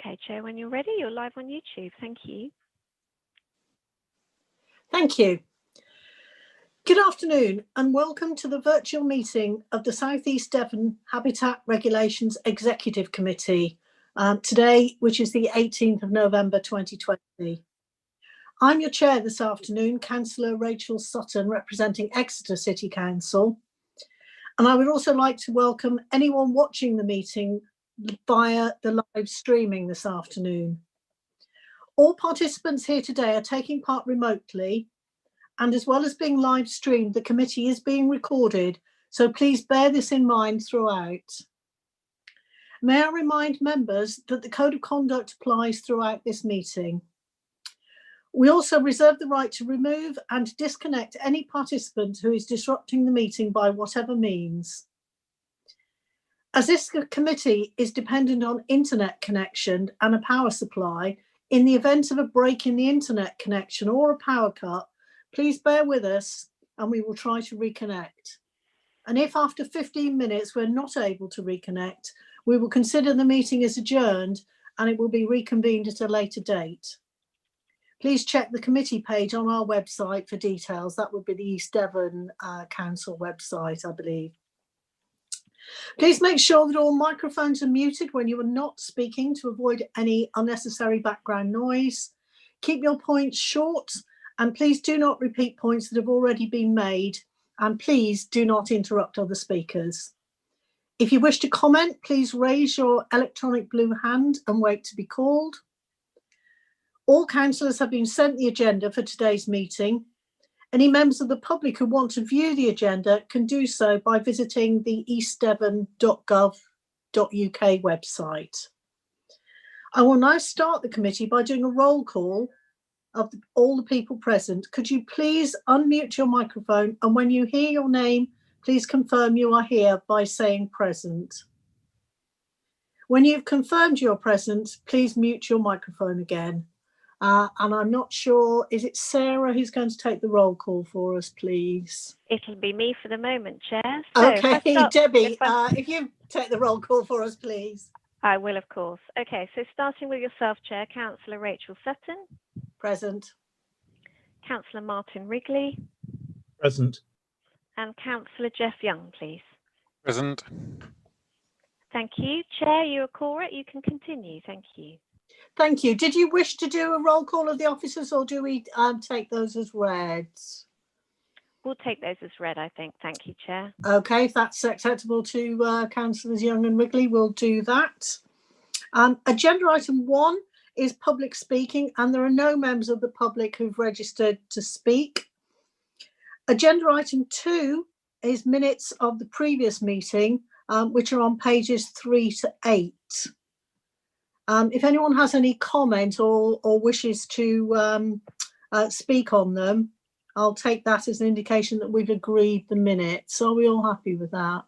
Okay, Chair, when you're ready, you're live on YouTube. Thank you. Thank you. Good afternoon and welcome to the virtual meeting of the South East Devon Habitat Regulations Executive Committee today, which is the 18th of November 2020. I'm your chair this afternoon, Councillor Rachel Sutton, representing Exeter City Council. And I would also like to welcome anyone watching the meeting via the live streaming this afternoon. All participants here today are taking part remotely, and as well as being live streamed, the committee is being recorded, so please bear this in mind throughout. May I remind members that the Code of Conduct applies throughout this meeting. We also reserve the right to remove and disconnect any participant who is disrupting the meeting by whatever means. As this committee is dependent on internet connection and a power supply, in the event of a break in the internet connection or a power cut, please bear with us and we will try to reconnect. And if after 15 minutes we're not able to reconnect, we will consider the meeting as adjourned and it will be reconvened at a later date. Please check the committee page on our website for details. That would be the East Devon Council website, I believe. Please make sure that all microphones are muted when you are not speaking to avoid any unnecessary background noise. Keep your points short and please do not repeat points that have already been made, and please do not interrupt other speakers. If you wish to comment, please raise your electronic blue hand and wait to be called. All councillors have been sent the agenda for today's meeting. Any members of the public who want to view the agenda can do so by visiting the eastdevon.gov.uk website. I will now start the committee by doing a roll call of all the people present. Could you please unmute your microphone, and when you hear your name, please confirm you are here by saying present. When you've confirmed you're present, please mute your microphone again. And I'm not sure, is it Sarah who's going to take the roll call for us, please? It'll be me for the moment, Chair. So okay, Debbie, if you take the roll call for us, please. I will, of course. Okay, so starting with yourself, Chair, Councillor Rachel Sutton. Present. Councillor Martin Wrigley. Present. And Councillor Jeff Young, please. Present. Thank you. Chair, you are correct. You can continue. Thank you. Thank you. Did you wish to do a roll call of the officers, or do we take those as read? We'll take those as read, I think. Thank you, Chair. Okay, if that's acceptable to Councillors Young and Wrigley, we'll do that. Agenda item 1 is public speaking, and there are no members of the public who've registered to speak. Agenda item 2 is minutes of the previous meeting, which are on pages 3 to 8. If anyone has any comment or wishes to speak on them, I'll take that as an indication that we've agreed the minutes. Are we all happy with that?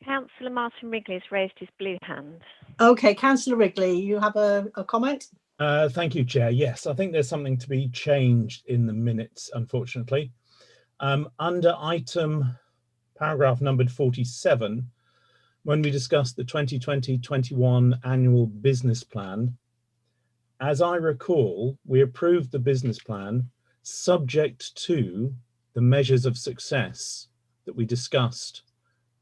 Councillor Martin Wrigley has raised his blue hand. Okay, Councillor Wrigley, you have a comment? Thank you, Chair. Yes, I think there's something to be changed in the minutes, unfortunately. Under item paragraph numbered 47, when we discussed the 2020-21 annual business plan, as I recall, we approved the business plan subject to the measures of success that we discussed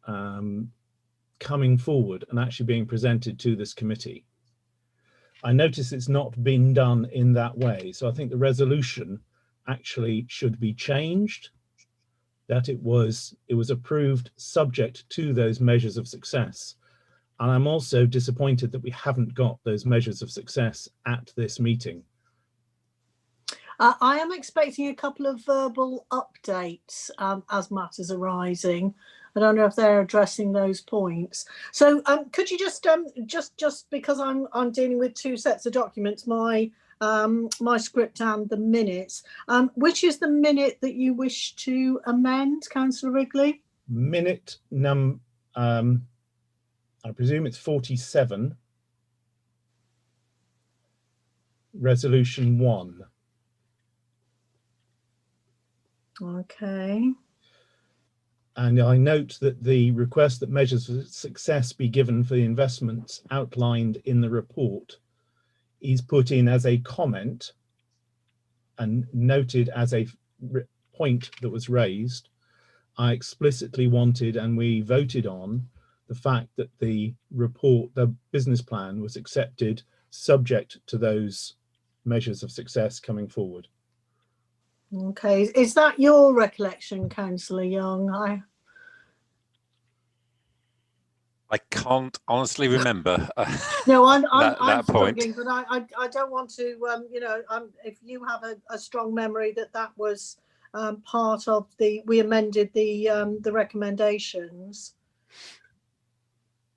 coming forward and actually being presented to this committee. I notice it's not been done in that way, so I think the resolution actually should be changed, that it was approved subject to those measures of success. And I'm also disappointed that we haven't got those measures of success at this meeting. I am expecting a couple of verbal updates as matters arising. I don't know if they're addressing those points. So could you just because I'm dealing with two sets of documents, my script and the minutes, which is the minute that you wish to amend, Councillor Wrigley? Minute I presume it's 47, resolution 1. Okay. And I note that the request that measures of success be given for the investments outlined in the report is put in as a comment and noted as a point that was raised. I explicitly wanted, and we voted on, the fact that the report, the business plan, was accepted subject to those measures of success coming forward. Okay, is that your recollection, Councillor Young? I can't honestly remember. No, I'm that point. struggling, but I don't want to. You know, if you have a strong memory that was part of we amended the recommendations.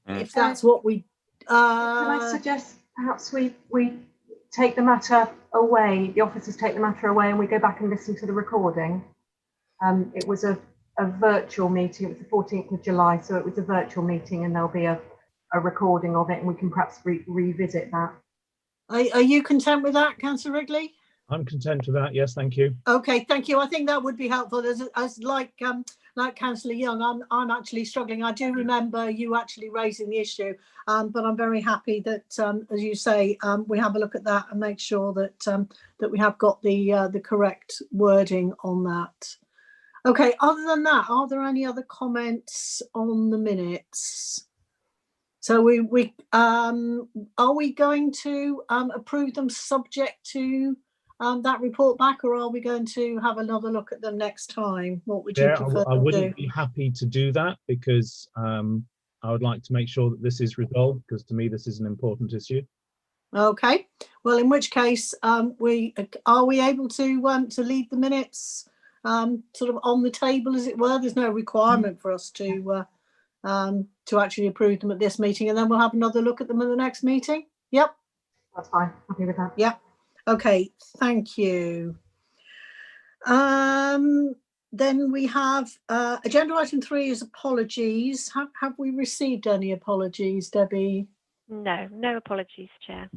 If that's what we. Can I suggest perhaps we take the matter away? The officers take the matter away, and we go back and listen to the recording. It was a virtual meeting. It was the 14th of July, so it was a virtual meeting, and there'll be a recording of it, and we can perhaps revisit that. Are you content with that, Councillor Wrigley? I'm content with that. Yes, thank you. Okay, thank you. I think that would be helpful. As like Councillor Young, I'm actually struggling. I do remember you actually raising the issue, but I'm very happy that, as you say, we have a look at that and make sure that that we have got the correct wording on that. Okay. Other than that, are there any other comments on the minutes? So are we going to approve them subject to that report back, or are we going to have another look at them next time? What would you prefer? I wouldn't be happy to do that, because I would like to make sure that this is resolved, because to me this is an important issue. Okay. Well, in which case, are we able to leave the minutes sort of on the table, as it were? There's no requirement for us to actually approve them at this meeting, and then we'll have another look at them in the next meeting. Yep. That's fine. Happy with that. Yep. Okay. Thank you. Then we have agenda item 3 is apologies. Have we received any apologies, Debbie? No apologies, Chair.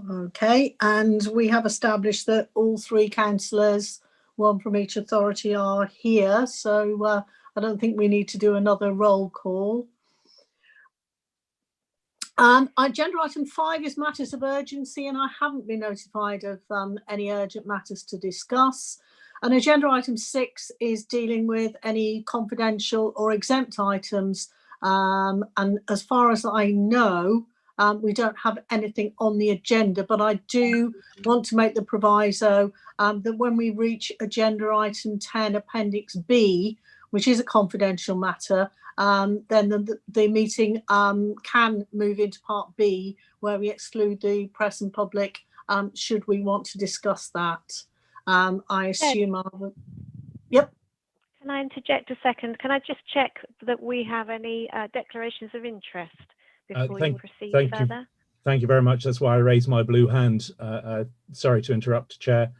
Okay, and we have established that all 3 councillors, one from each authority, are here, so I don't think we need to do another roll call. Agenda item 5 is matters of urgency, and I haven't been notified of any urgent matters to discuss. And agenda item 6 is dealing with any confidential or exempt items. And as far as I know, we don't have anything on the agenda, but I do want to make the proviso that when we reach agenda item 10, appendix B, which is a confidential matter, then the meeting can move into part B, where we exclude the press and public should we want to discuss that. I assume I would. Yep. Can I interject a second? Can I just check that we have any declarations of interest before you proceed further? Thank you very much. That's why I raised my blue hand. Sorry to interrupt, Chair.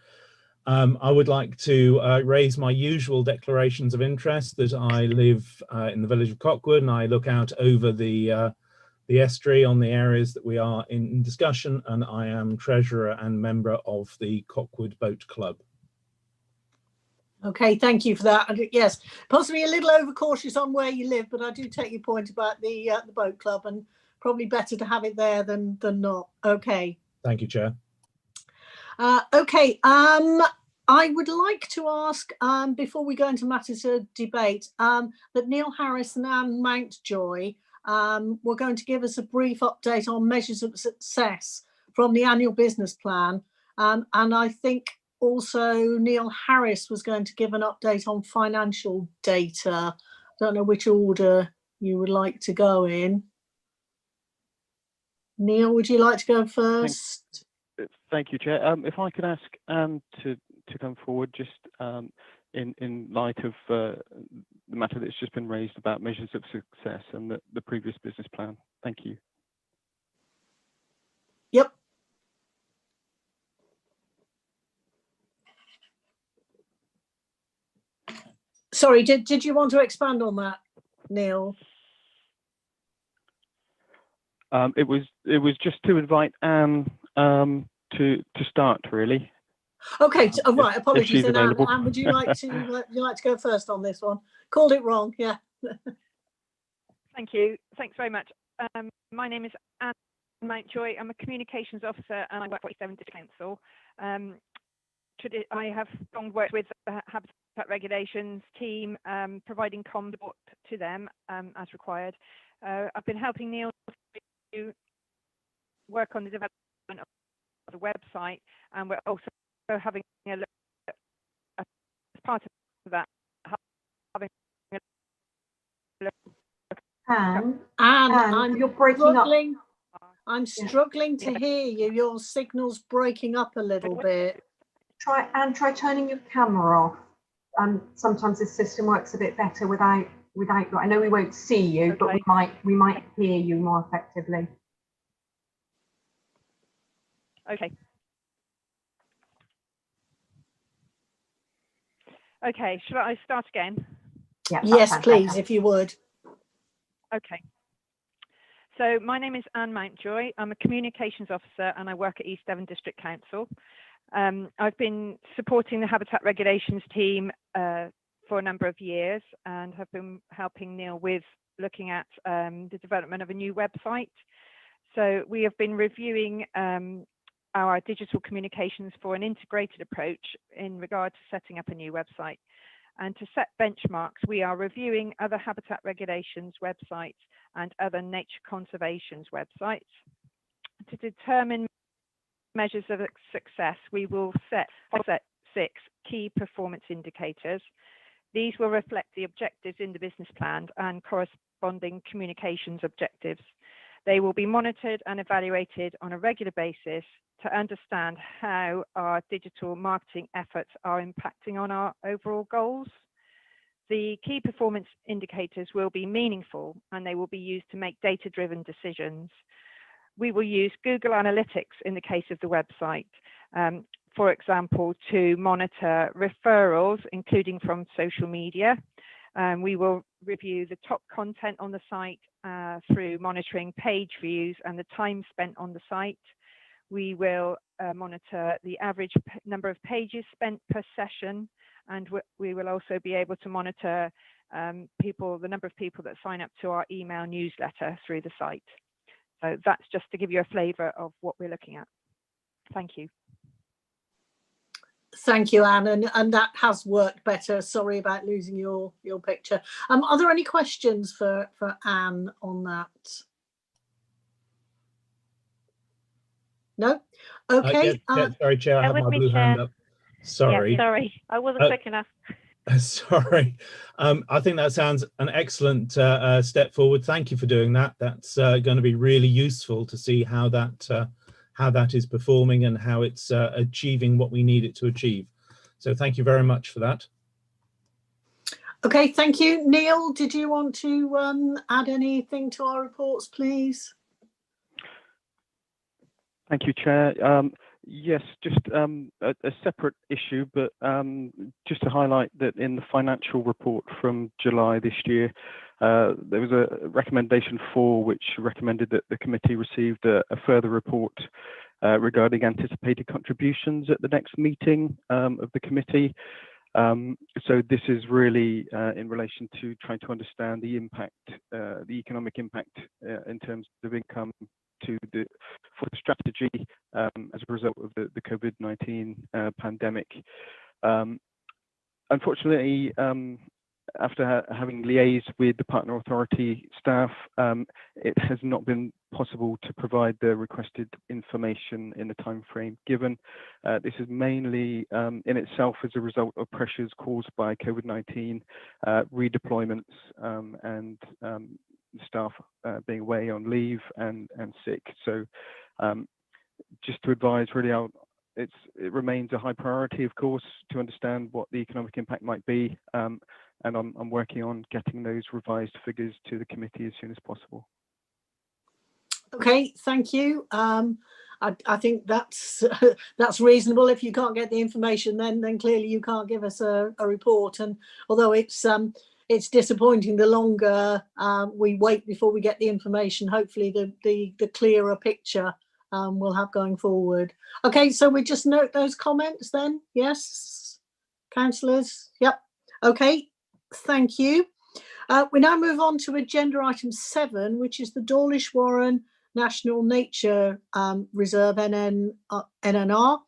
I would like to raise my usual declarations of interest, that I live in the village of Cockwood, and I look out over the estuary on the areas that we are in discussion, and I am treasurer and member of the Cockwood Boat Club. Okay, thank you for that. Yes, possibly a little overcautious on where you live, but I do take your point about the boat club, and probably better to have it there than not. Okay. Thank you, Chair. Okay, I would like to ask, before we go into matters of debate, that Neil Harris and Anne Mountjoy were going to give us a brief update on measures of success from the annual business plan. And I think also Neil Harris was going to give an update on financial data. Don't know which order you would like to go in. Neil, would you like to go first? Thank you, Chair. If I could ask Anne to come forward, just in light of the matter that's just been raised about measures of success and the previous business plan. Thank you. Yep. Sorry, did you want to expand on that, Neil? It was just to invite Anne to start, really. Okay, right. Apologies. she's Then, available. Anne, would you like to go first on this one? Called it wrong. Yeah. Thank you. Thanks very much. My name is Anne Mountjoy. I'm a communications officer and I work for Devon District Council. I have long worked with the Habitat Regulations team, providing comms support to them as required. I've been helping Neil to work on the development of the website, and we're also having a look at, as part of that, having a look. Anne, you're breaking up. I'm struggling to hear you. Your signal's breaking up a little bit. Try turning your camera off. Sometimes this system works a bit better without. I know we won't see you, okay, but we might hear you more effectively. Okay. Okay. Should I start again? Yeah. Yes, please, if you would. Okay. So my name is Anne Mountjoy. I'm a communications officer and I work at East Devon District Council. I've been supporting the Habitat Regulations team for a number of years and have been helping Neil with looking at the development of a new website. So we have been reviewing our digital communications for an integrated approach in regard to setting up a new website. And to set benchmarks, we are reviewing other Habitat Regulations websites and other nature conservations websites. To determine measures of success, we will set 6 key performance indicators. These will reflect the objectives in the business plan and corresponding communications objectives. They will be monitored and evaluated on a regular basis to understand how our digital marketing efforts are impacting on our overall goals. The key performance indicators will be meaningful and they will be used to make data-driven decisions. We will use Google Analytics in the case of the website, for example, to monitor referrals, including from social media. We will review the top content on the site through monitoring page views and the time spent on the site. We will monitor the average number of pages spent per session, and we will also be able to monitor the number of people that sign up to our email newsletter through the site. So that's just to give you a flavour of what we're looking at. Thank you. Thank you, Anne, and that has worked better. Sorry about losing your picture. Are there any questions for Anne on that? No? Okay. Sorry, Chair, I have my blue hand up. Sorry. Yeah, sorry, I wasn't quick enough. Sorry. I think that sounds an excellent step forward. Thank you for doing that. That's going to be really useful to see how that is performing and how it's achieving what we need it to achieve. So thank you very much for that. Okay, thank you. Neil, did you want to add anything to our reports, please? Thank you, Chair. Yes, just a separate issue, but just to highlight that in the financial report from July this year, there was a recommendation 4 which recommended that the committee received a further report regarding anticipated contributions at the next meeting of the committee. So this is really in relation to trying to understand the impact, the economic impact in terms of income for the strategy as a result of the COVID-19 pandemic. Unfortunately, after having liaised with the partner authority staff, it has not been possible to provide the requested information in the time frame given. This is mainly in itself as a result of pressures caused by COVID-19, redeployments and staff being away on leave and sick. So just to advise really, it remains a high priority, of course, to understand what the economic impact might be. And I'm working on getting those revised figures to the committee as soon as possible. Okay, thank you. I think that's reasonable. If you can't get the information, then clearly you can't give us a report. And although it's disappointing, the longer we wait before we get the information, hopefully the clearer picture we'll have going forward. Okay, so we just note those comments then. Yes, councillors. Yep. Okay, thank you. We now move on to agenda item 7, which is the Dawlish Warren National Nature Reserve, NNR.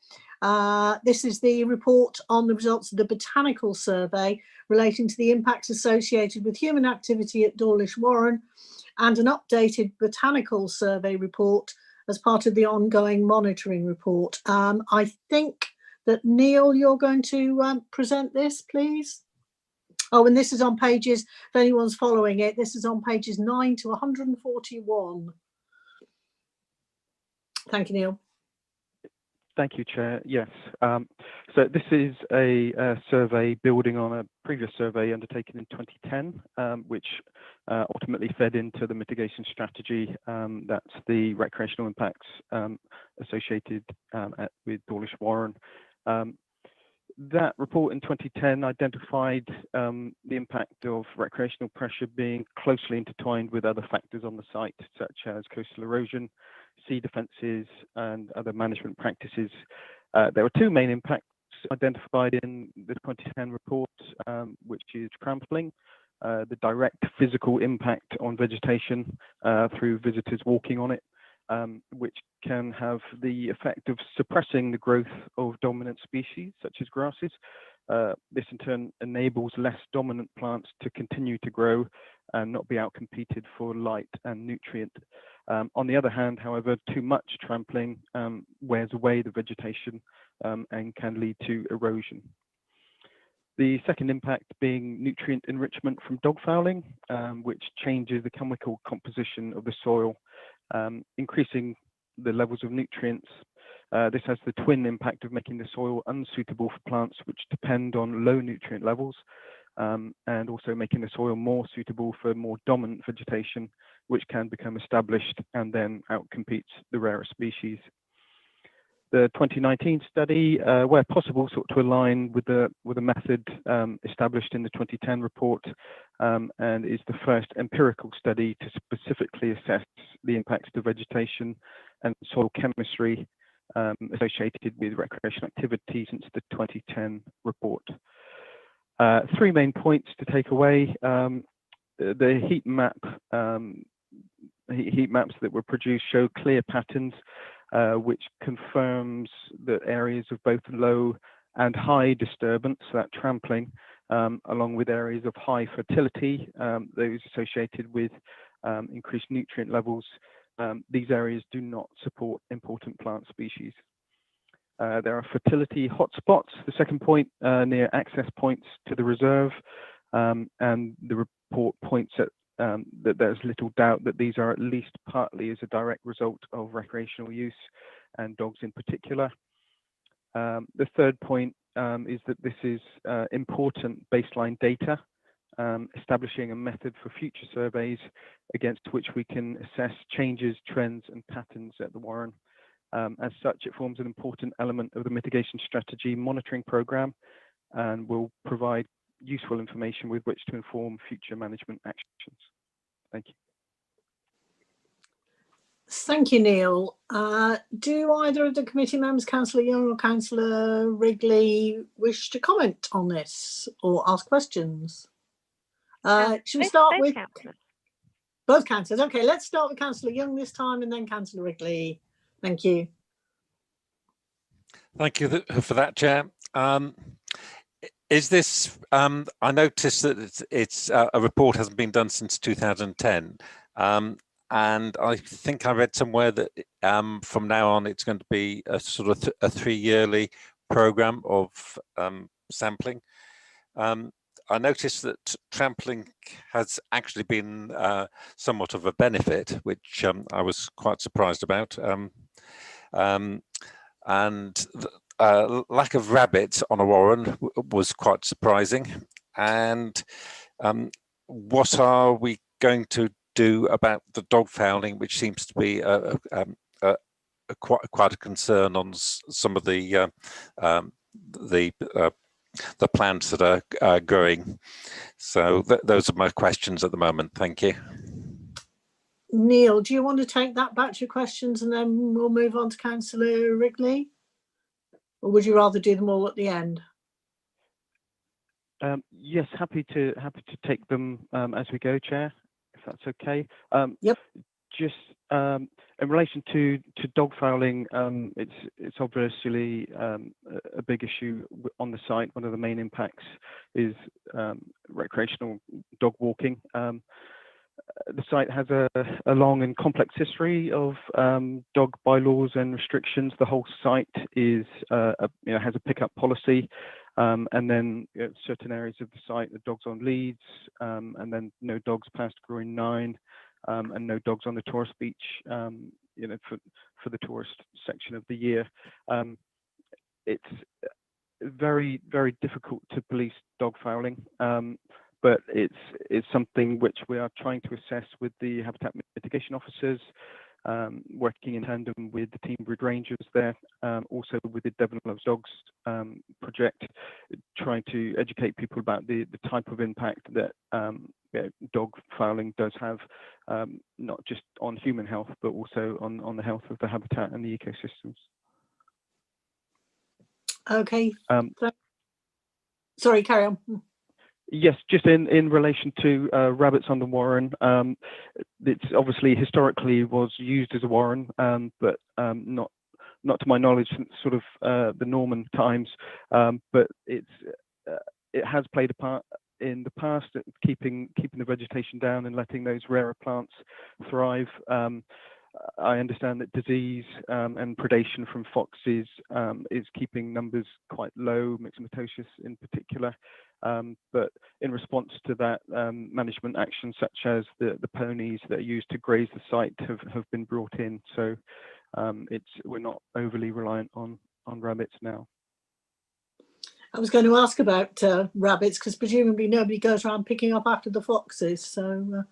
This is the report on the results of the botanical survey relating to the impacts associated with human activity at Dawlish Warren, and an updated botanical survey report as part of the ongoing monitoring report. I think that Neil, you're going to present this, please. Oh, and this is on pages, if anyone's following it, this is on pages 9 to 141. Thank you, Neil. Thank you, Chair. Yes. So this is a survey building on a previous survey undertaken in 2010, which ultimately fed into the mitigation strategy. That's the recreational impacts associated with Dawlish Warren. That report in 2010 identified the impact of recreational pressure being closely intertwined with other factors on the site, such as coastal erosion, sea defences, and other management practices. There were 2 main impacts identified in the 2010 report, which is trampling, the direct physical impact on vegetation through visitors walking on it, which can have the effect of suppressing the growth of dominant species such as grasses. This in turn enables less dominant plants to continue to grow and not be outcompeted for light and nutrient. On the other hand, however, too much trampling wears away the vegetation and can lead to erosion. The second impact being nutrient enrichment from dog fouling, which changes the chemical composition of the soil, increasing the levels of nutrients. This has the twin impact of making the soil unsuitable for plants which depend on low nutrient levels, and also making the soil more suitable for more dominant vegetation, which can become established and then outcompetes the rarer species. The 2019 study, where possible, sought to align with a method established in the 2010 report, and is the first empirical study to specifically assess the impacts to vegetation and soil chemistry associated with recreational activity since the 2010 report. 3 main points to take away. The heat maps that were produced show clear patterns, which confirms that areas of both low and high disturbance, that trampling, along with areas of high fertility, those associated with increased nutrient levels, these areas do not support important plant species. There are fertility hotspots, the second point, near access points to the reserve, and the report points at that there's little doubt that these are at least partly as a direct result of recreational use, and dogs in particular. The third point is that this is important baseline data, establishing a method for future surveys against which we can assess changes, trends and patterns at the Warren. As such, it forms an important element of the mitigation strategy monitoring programme and will provide useful information with which to inform future management actions. Thank you. Thank you, Neil. Do either of the committee members, Councillor Young or Councillor Wrigley, wish to comment on this or ask questions? Should we start with both councillors? Okay, let's start with Councillor Young this time and then Councillor Wrigley. Thank you. Thank you for that, Chair. Is this, I noticed that it's a report hasn't been done since 2010. And I think I read somewhere that from now on, it's going to be a sort of a 3-yearly program of sampling. I noticed that trampling has actually been somewhat of a benefit, which I was quite surprised about. And the lack of rabbits on a warren was quite surprising. And what are we going to do about the dog fouling, which seems to be quite a concern on some of the plants that are growing? So those are my questions at the moment. Thank you. Neil, do you want to take that batch of questions and then we'll move on to Councillor Wrigley? Or would you rather do them all at the end? Yes, happy to take them as we go, Chair, if that's okay. Yep. Just in relation to dog fouling, it's obviously a big issue on the site. One of the main impacts is recreational dog walking. The site has a long and complex history of dog bylaws and restrictions. The whole site is has a pickup policy, and then certain areas of the site, the dogs on leads, and then no dogs past growing 9, and no dogs on the tourist beach. For the tourist section of the year, it's very, very difficult to police dog fouling. But it's something which we are trying to assess with the habitat mitigation officers, working in tandem with the team breed rangers there, also with the Devon Loves Dogs project, trying to educate people about the type of impact that dog fouling does have, not just on human health, but also on the health of the habitat and the ecosystems. Okay. Sorry, carry on. Yes, just in relation to rabbits on the warren, it's obviously historically was used as a warren, but not to my knowledge since sort of the Norman times, but it has played a part in the past at keeping the vegetation down and letting those rarer plants thrive. I understand that disease and predation from foxes is keeping numbers quite low, myxomatosis in particular. But in response to that, management actions such as the ponies that are used to graze the site have been brought in. So we're not overly reliant on rabbits now. I was going to ask about rabbits because presumably nobody goes around picking up after the foxes. So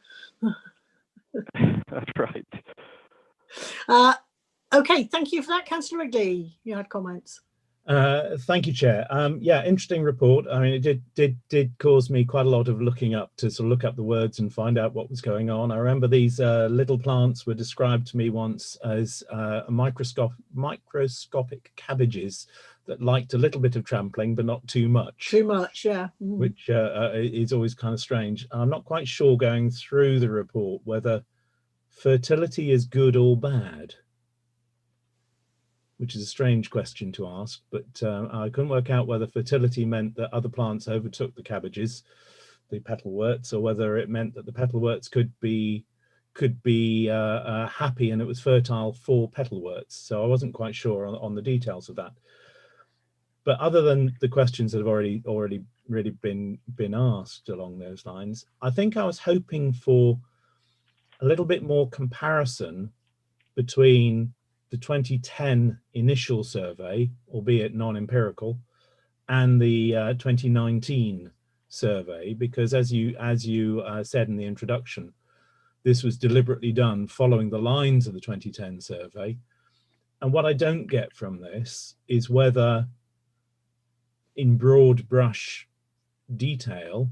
that's right. Okay, thank you for that, Councillor Wrigley. You had comments. Thank you, Chair. Yeah, interesting report. I mean, it did cause me quite a lot of looking up to sort of look up the words and find out what was going on. I remember these little plants were described to me once as microscopic cabbages that liked a little bit of trampling, but not too much. Too much, yeah. Which is always kind of strange. I'm not quite sure going through the report whether fertility is good or bad, which is a strange question to ask, but I couldn't work out whether fertility meant that other plants overtook the cabbages, the petalworts, or whether it meant that the petalworts could be happy and it was fertile for petalworts. So I wasn't quite sure on the details of that. But other than the questions that have already really been asked along those lines, I think I was hoping for a little bit more comparison between the 2010 initial survey, albeit non-empirical, and the 2019 survey, because as you said in the introduction, this was deliberately done following the lines of the 2010 survey. And what I don't get from this is whether, in broad brush detail,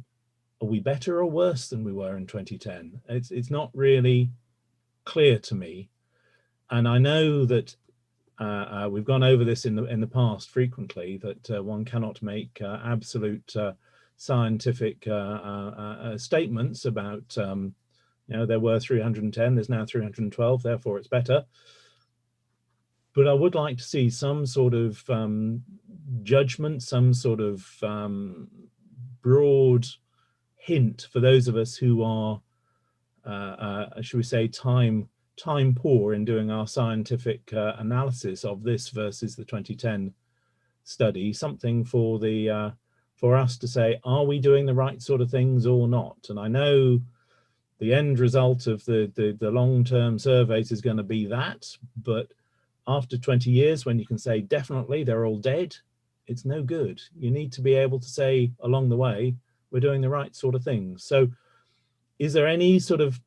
are we better or worse than we were in 2010? It's not really clear to me. And I know that we've gone over this in the past frequently, that one cannot make absolute scientific statements about, there were 310, there's now 312, therefore it's better. But I would like to see some sort of judgment, some sort of broad hint for those of us who are, should we say, time poor in doing our scientific analysis of this versus the 2010 study, something for us to say, are we doing the right sort of things or not? And I know the end result of the long-term surveys is going to be that, but after 20 years, when you can say definitely they're all dead, it's no good. You need to be able to say along the way, we're doing the right sort of things. So is there any sort of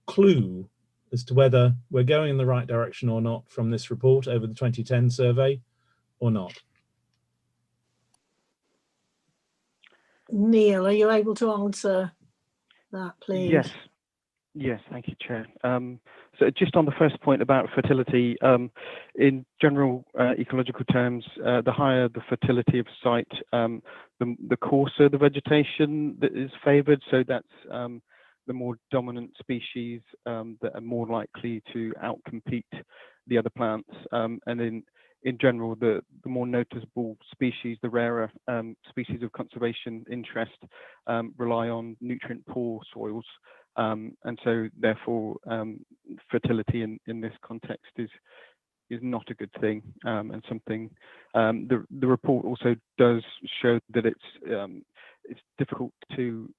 clue as to whether we're going in the right direction or not from this report over the 2010 survey or not? Neil, are you able to answer that, please? Yes, thank you, Chair. So just on the first point about fertility, in general ecological terms, the higher the fertility of a site, the coarser the vegetation that is favoured. So that's the more dominant species that are more likely to outcompete the other plants. And in general, the more noticeable species, the rarer species of conservation interest, rely on nutrient-poor soils. And so therefore fertility in this context is not a good thing, and something the report also does show that it's difficult to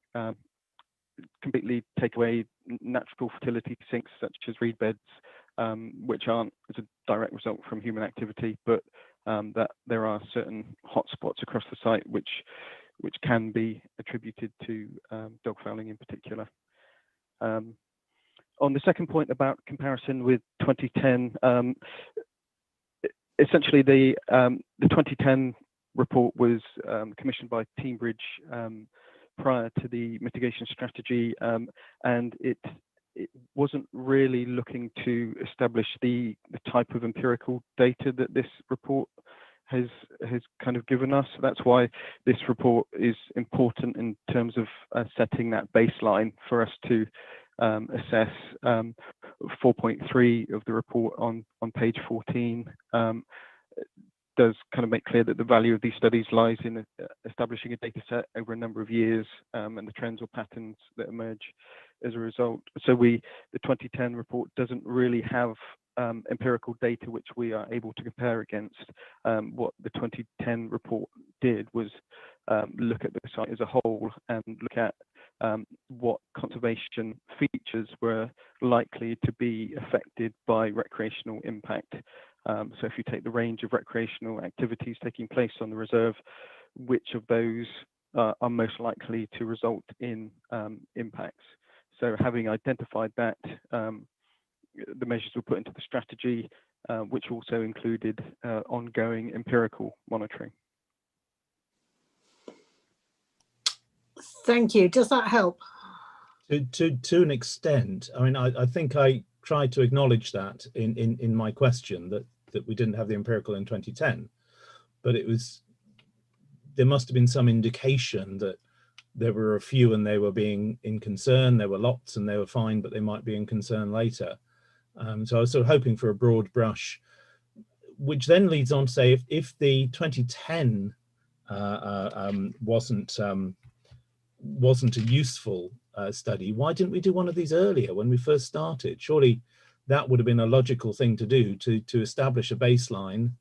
completely take away natural fertility sinks such as reed beds, which aren't as a direct result from human activity, but that there are certain hotspots across the site which can be attributed to dog fouling in particular. On the second point about comparison with 2010, essentially the 2010 report was commissioned by Teambridge prior to the mitigation strategy, and it wasn't really looking to establish the type of empirical data that this report has kind of given us. That's why this report is important in terms of setting that baseline for us to assess. 4.3 of the report on page 14 does kind of make clear that the value of these studies lies in establishing a data set over a number of years, and the trends or patterns that emerge as a result. So the 2010 report doesn't really have empirical data which we are able to compare against. What the 2010 report did was look at the site as a whole and look at what conservation features were likely to be affected by recreational impact. So if you take the range of recreational activities taking place on the reserve, which of those are most likely to result in impacts? So having identified that, the measures were put into the strategy, which also included ongoing empirical monitoring. Thank you. Does that help? To an extent. I mean, I think I tried to acknowledge that in my question that we didn't have the empirical in 2010, but there must have been some indication that there were a few and they were being in concern. There were lots and they were fine, but they might be in concern later. So I was sort of hoping for a broad brush, which then leads on to say if the 2010 wasn't a useful study, why didn't we do one of these earlier when we first started? Surely that would have been a logical thing to do, to establish a baseline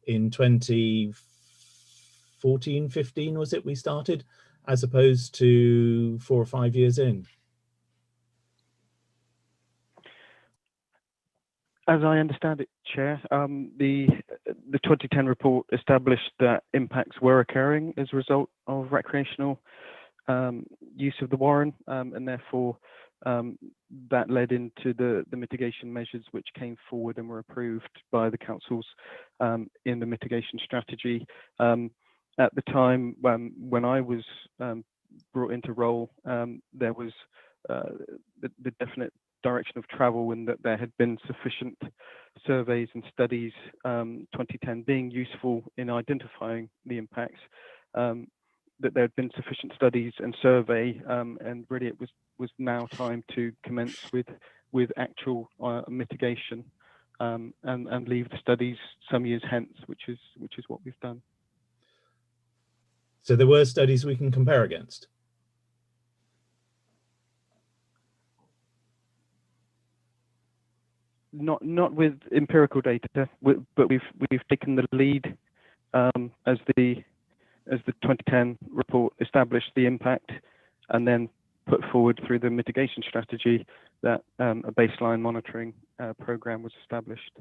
in 2014, 15 was it we started, as opposed to 4 or 5 years in. As I understand it, Chair, the 2010 report established that impacts were occurring as a result of recreational use of the warren, and therefore that led into the mitigation measures which came forward and were approved by the councils in the mitigation strategy. At the time when I was brought into role, there was the definite direction of travel, and that there had been sufficient surveys and studies, 2010 being useful in identifying the impacts, that there had been sufficient studies and survey, and really it was now time to commence with actual mitigation, and leave the studies some years hence, which is what we've done. So there were studies we can compare against. Not with empirical data, but we've taken the lead as the 2010 report established the impact, and then put forward through the mitigation strategy that a baseline monitoring program was established.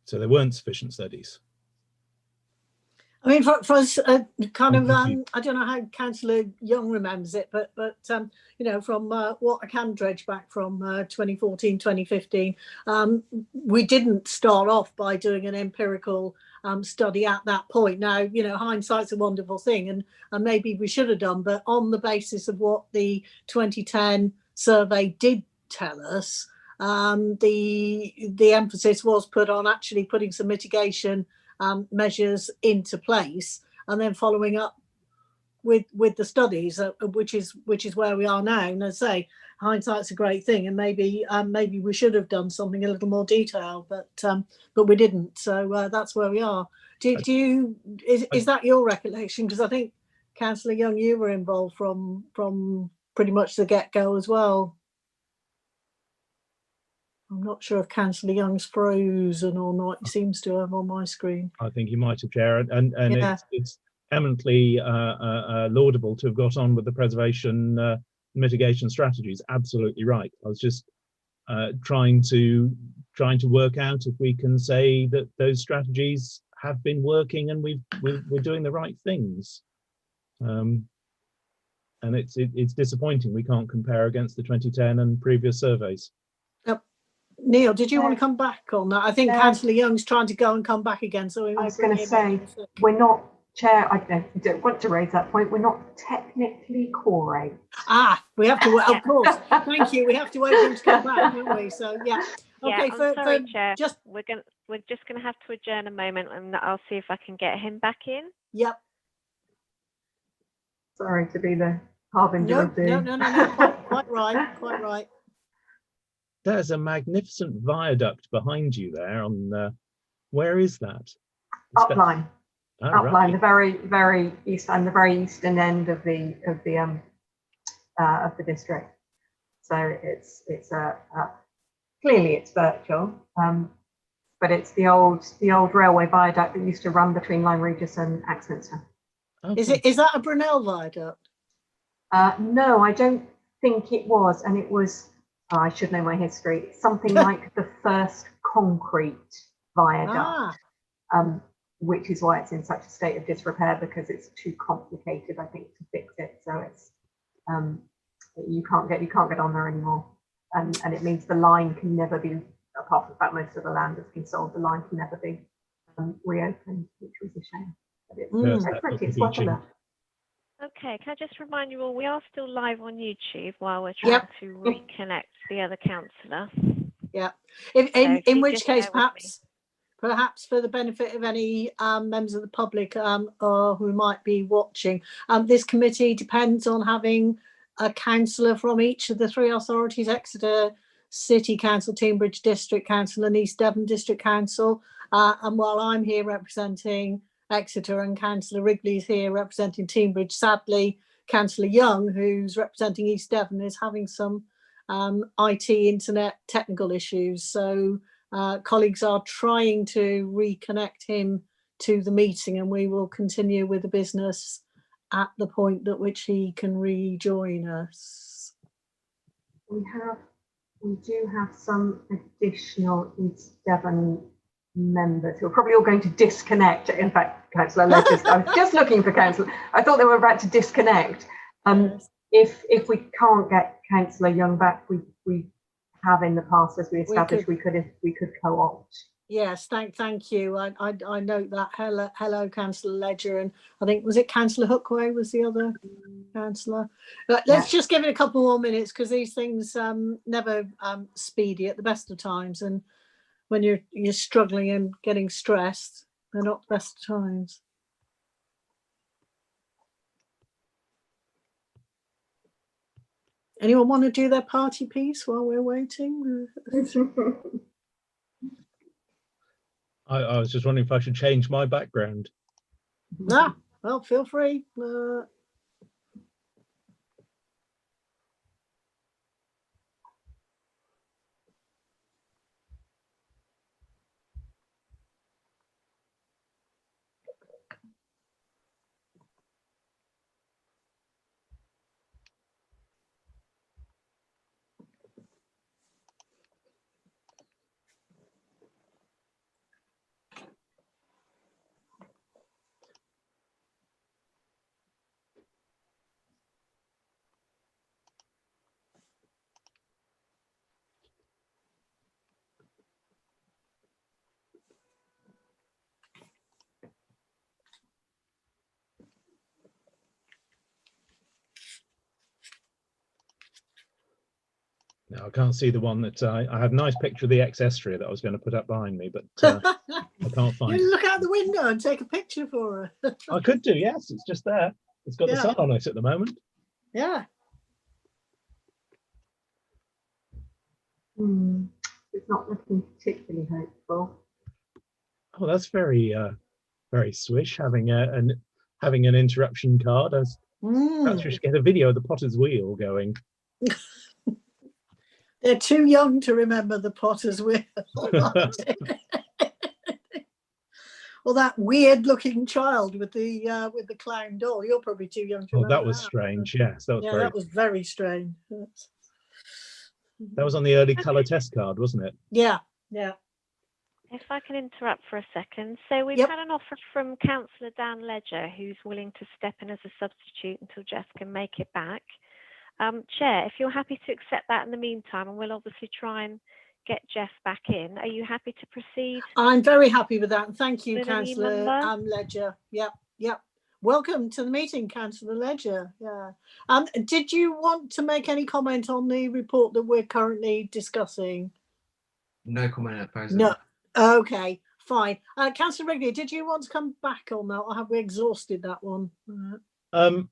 So there weren't sufficient studies. I mean, for us, kind of, I don't know how Councillor Young remembers it, but you know, from what I can dredge back from 2014, 2015, we didn't start off by doing an empirical study at that point. Now, you know, hindsight's a wonderful thing, and maybe we should have done, but on the basis of what the 2010 survey did tell us, the emphasis was put on actually putting some mitigation measures into place and then following up with the studies, which is where we are now. And as I say, hindsight's a great thing, and maybe we should have done something a little more detailed, but we didn't. So that's where we are. Is that your recollection? Because I think Councillor Young, you were involved from pretty much the get-go as well. I'm not sure if Councillor Young's frozen or not. He seems to have on my screen. I think you might have, Chair, and yeah. it's eminently laudable to have got on with the preservation mitigation strategies. Absolutely right. I was just trying to work out if we can say that those strategies have been working and we're doing the right things. And it's disappointing we can't compare against the 2010 and previous surveys. Yep. Neil, did you want to come back on that? I think Councillor Young's trying to go and come back again. So I was going to say, we're not, Chair, I don't want to raise that point. We're not technically correct. We have to, of course. Thank you. We have to wait for him to come back, don't we? So yeah. Okay. Yeah, I'm sorry, Chair. We're just going to have to adjourn a moment, and I'll see if I can get him back in. Yep. Sorry to be the harbinger of doom. No. Quite right. There's a magnificent viaduct behind you there. On where is that? Upline. Upline, right. the very east and the very eastern end of the district. So it's clearly it's virtual, but it's the old railway viaduct that used to run between Lyme Regis and Axminster. Okay. Is that a Brunel viaduct? No, I don't think it was, and it was. I should know my history. Something like the first concrete viaduct, which is why it's in such a state of disrepair, because it's too complicated, I think, to fix it. So it's you can't get on there anymore, and it means the line can never be. Apart from the fact most of the land has been sold, the line can never be reopened, which was a shame. But it's so pretty. It's worth a look. Okay, can I just remind you all, we are still live on YouTube while we're trying to reconnect the other councillor. Yeah. In which case, perhaps for the benefit of any members of the public who might be watching, this committee depends on having a councillor from each of the three authorities: Exeter City Council, Teignbridge District Council and East Devon District Council. And while I'm here representing Exeter and Councillor Wrigley's here representing Teignbridge, sadly Councillor Young, who's representing East Devon, is having some IT internet technical issues. So colleagues are trying to reconnect him to the meeting, and we will continue with the business at the point at which he can rejoin us. We do have some additional East Devon members who are probably all going to disconnect. In fact, Councillor Ledger's, I was just looking for Councillor. I thought they were about to disconnect. If we can't get Councillor Young back, we have in the past, as we established, we could co-opt. Yes, thank you. I note that. Hello, Councillor Ledger, and I think was it Councillor Hookway was the other councillor. But let's just give it a couple more minutes, because these things never speedy at the best of times, and when you're struggling and getting stressed, they're not the best of times. Anyone want to do their party piece while we're waiting? I was just wondering if I should change my background. Well, feel free. No, I can't see the one that I had a nice picture of the ex-Estria that I was going to put up behind me, but I can't find You it. look out the window and take a picture for her. I could do, yes. It's just there. It's got the Yeah. sun on it at the moment. Yeah. It's not looking particularly hopeful. Oh, that's very very swish, having an interruption card. Perhaps we should get a video of the Potter's Wheel going. They're too young to remember the Potter's Wheel. Or that weird-looking child with the clown doll. You're probably too young to remember. That was strange. Yes, that was that was very strange. That was on the early colour test card, wasn't it? Yeah. If I can interrupt for a second. So we've had an offer from Councillor Dan Ledger, who's willing to step in as a substitute until Jeff can make it back. Chair, if you're happy to accept that in the meantime, and we'll obviously try and get Jeff back in. Are you happy to proceed? I'm very happy with that. And thank you, Councillor Ledger. Yep. Welcome to the meeting, Councillor Ledger. Yeah. Did you want to make any comment on the report that we're currently discussing? No comment at present. No. Okay, fine. Councillor Wrigley, did you want to come back on that, or have we exhausted that one? I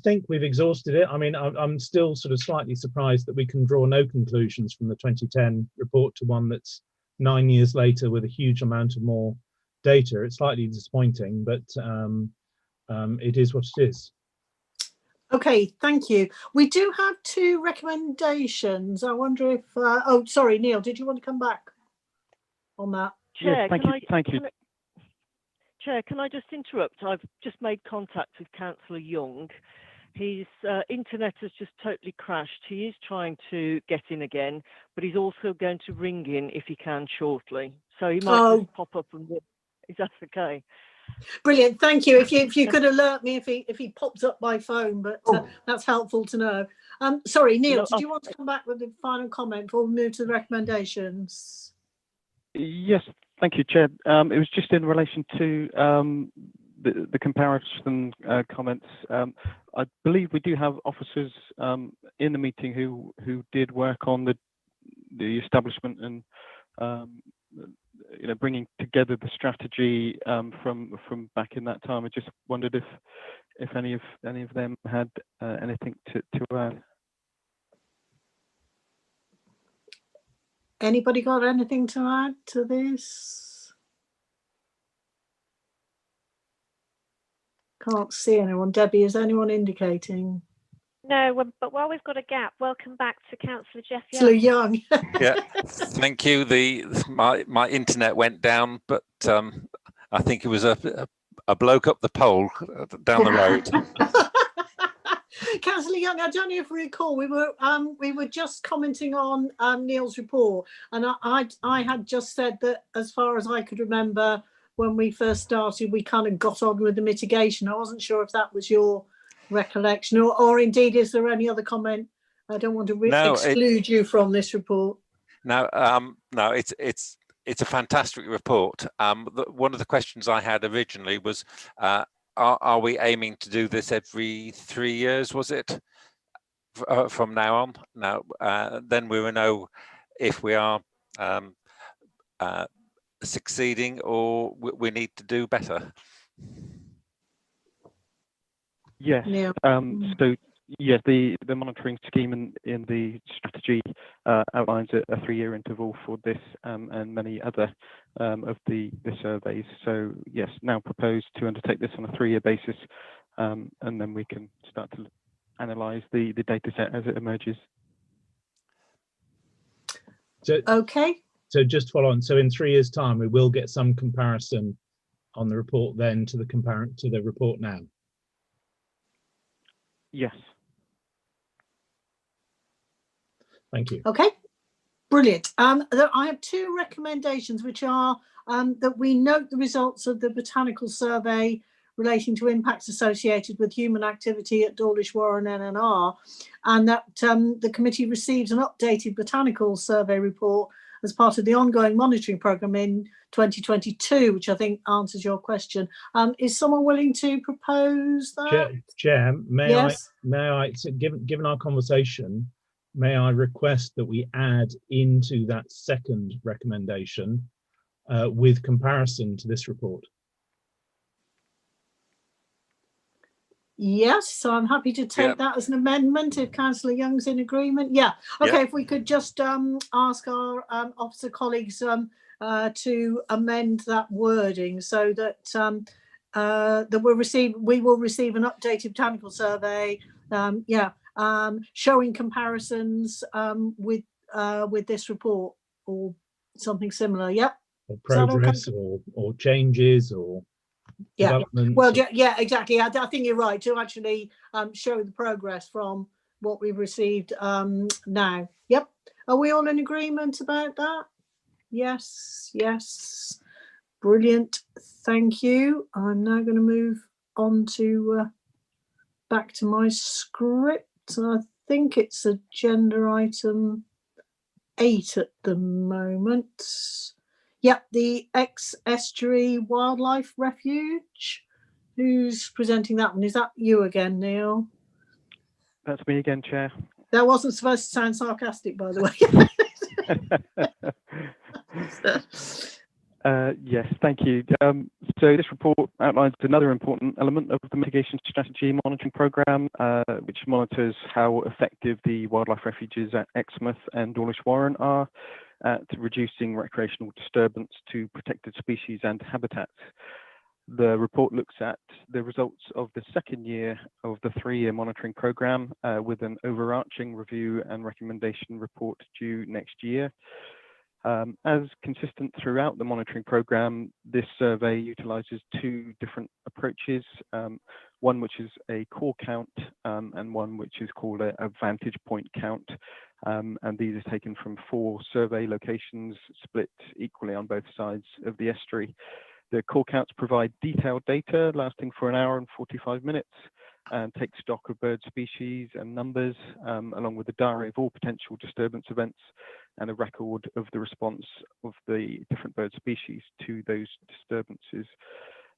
think we've exhausted it. I mean, I'm still sort of slightly surprised that we can draw no conclusions from the 2010 report to one that's 9 years later with a huge amount of more data. It's slightly disappointing, but it is what it is. Okay, thank you. We do have two recommendations. I wonder if, oh, sorry, Neil, did you want to come back on that? Chair, yes, thank you. Chair, can I just interrupt? I've just made contact with Councillor Young. His internet has just totally crashed. He is trying to get in again, but he's also going to ring in if he can shortly. So he might just pop up and is that okay? Brilliant, thank you. If you could alert me if he pops up by phone, but that's helpful to know. Sorry, Neil, did you want to come back with the final comment before we move to the recommendations? Yes, thank you, Chair. It was just in relation to the comparison comments. I believe we do have officers in the meeting who did work on the establishment and bringing together the strategy from back in that time. I just wondered if any of them had anything to add. Anybody got anything to add to this? Can't see anyone. Debbie, is anyone indicating? No, but while we've got a gap, welcome back to Councillor Jeff Young. Yeah, thank you. My internet went down, but I think it was a bloke up the pole down the road. Councillor Young, I don't know if you recall, we were just commenting on Neil's report, and I had just said that as far as I could remember when we first started, we kind of got on with the mitigation. I wasn't sure if that was your recollection, or indeed is there any other comment? I don't want to exclude you from this report. No, it's a fantastic report. One of the questions I had originally was, are we aiming to do this every 3 years, was it, from now on? Now, then we will know if we are succeeding or we need to do better. Yes. Yeah. So yes, the monitoring scheme in the strategy outlines a 3-year interval for this and many other of the surveys. So yes, now propose to undertake this on a 3-year basis, and then we can start to analyse the data set as it emerges. So, okay. So just follow on. So in 3 years' time, we will get some comparison on the report then to the report now. Yes. Thank you. Okay, brilliant. I have two recommendations, which are that we note the results of the botanical survey relating to impacts associated with human activity at Dawlish Warren NNR, and that the committee receives an updated botanical survey report as part of the ongoing monitoring programme in 2022, which I think answers your question. Is someone willing to propose that? Chair, may I, so given our conversation, may I request that we add into that second recommendation with comparison to this report? Yes, so I'm happy to take that as an amendment if Councillor Young's in agreement. Yeah, okay, if we could just ask our officer colleagues to amend that wording so that we will receive an updated botanical survey, showing comparisons with this report or something similar. Yep. Or progress, or changes, or developments. Well, yeah, exactly. I think you're right to actually show the progress from what we've received now. Yep. Are we all in agreement about that? Yes, yes. Brilliant. Thank you. I'm now going to move on to back to my script. I think it's agenda item 8 at the moment. Yep, the ex-estuary wildlife refuge. Who's presenting that one? Is that you again, Neil? That's me again, Chair. That wasn't supposed to sound sarcastic, by the way. Yes, thank you. So this report outlines another important element of the mitigation strategy monitoring programme, which monitors how effective the wildlife refuges at Exmouth and Dawlish Warren are at reducing recreational disturbance to protected species and habitats. The report looks at the results of the second year of the 3-year monitoring programme with an overarching review and recommendation report due next year. As consistent throughout the monitoring programme, this survey utilises 2 different approaches, one which is a core count and one which is called a vantage point count. And these are taken from 4 survey locations split equally on both sides of the estuary. The core counts provide detailed data lasting for 1 hour and 45 minutes and take stock of bird species and numbers, along with a diary of all potential disturbance events and a record of the response of the different bird species to those disturbances.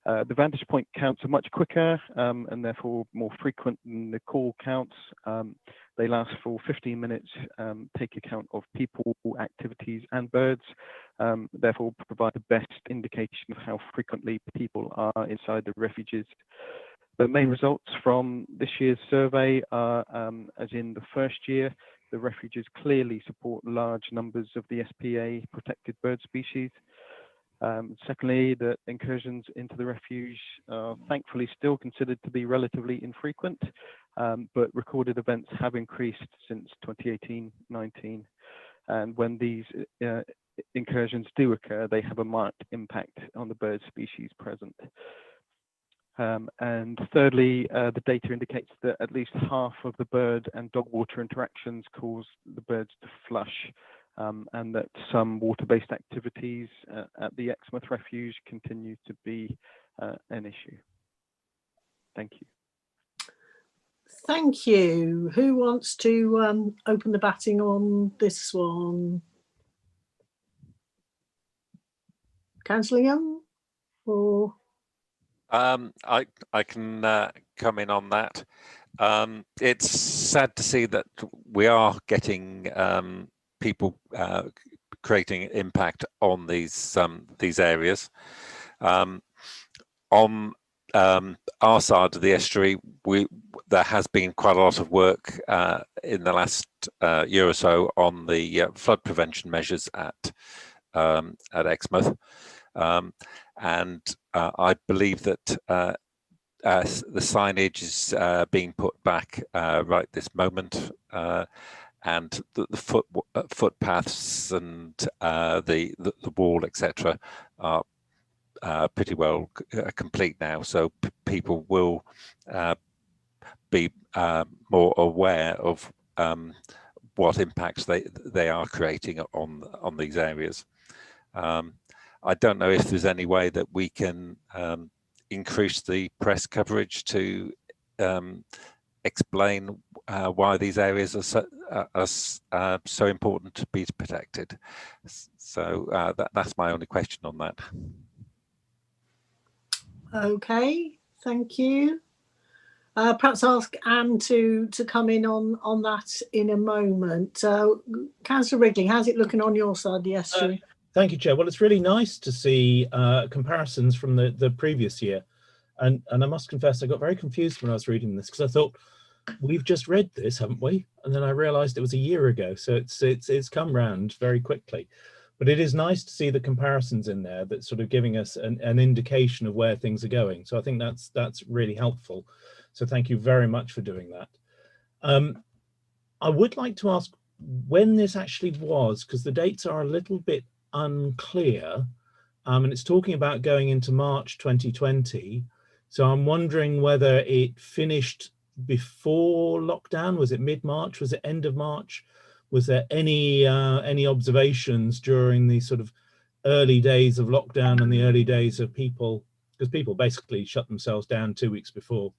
The vantage point counts are much quicker and therefore more frequent than the core counts. They last for 15 minutes, take account of people, activities and birds, therefore provide the best indication of how frequently people are inside the refuges. The main results from this year's survey are, as in the first year, the refuges clearly support large numbers of the SPA protected bird species. Secondly, the incursions into the refuge are thankfully still considered to be relatively infrequent, but recorded events have increased since 2018-19. And when these incursions do occur, they have a marked impact on the bird species present. And thirdly, the data indicates that at least half of the bird and dog water interactions cause the birds to flush, and that some water-based activities at the Exmouth Refuge continue to be an issue. Thank you. Thank you. Who wants to open the batting on this one? Councillor Young, or? I can come in on that. It's sad to see that we are getting people creating impact on these areas. On our side of the estuary, there has been quite a lot of work in the last year or so on the flood prevention measures at Exmouth. And I believe that the signage is being put back right this moment, and the footpaths and the wall, etc., are pretty well complete now. So people will be more aware of what impacts they are creating on these areas. I don't know if there's any way that we can increase the press coverage to explain why these areas are so important to be protected. So that's my only question on that. Okay, thank you. Perhaps ask Anne to come in on that in a moment. Councillor Wrigley, how's it looking on your side, the estuary? Thank you, Chair. Well, it's really nice to see comparisons from the previous year. And I must confess, I got very confused when I was reading this, because I thought, we've just read this, haven't we? And then I realized it was a year ago. So it's come round very quickly. But it is nice to see the comparisons in there that's sort of giving us an indication of where things are going. So I think that's really helpful. So thank you very much for doing that. I would like to ask when this actually was, because the dates are a little bit unclear. And it's talking about going into March 2020. So I'm wondering whether it finished before lockdown. Was it mid-March? Was it end of March? Was there any observations during the sort of early days of lockdown and the early days of people, because people basically shut themselves down 2 weeks before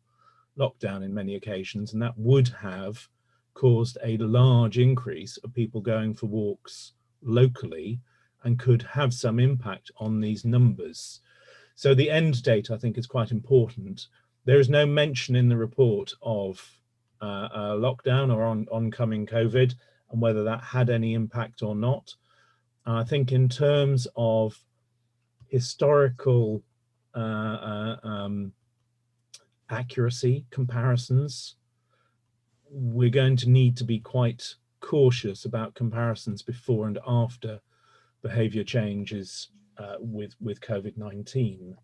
lockdown in many occasions, and that would have caused a large increase of people going for walks locally and could have some impact on these numbers. So the end date, I think, is quite important. There is no mention in the report of lockdown or oncoming COVID and whether that had any impact or not. I think in terms of historical accuracy comparisons, we're going to need to be quite cautious about comparisons before and after behavior changes with COVID-19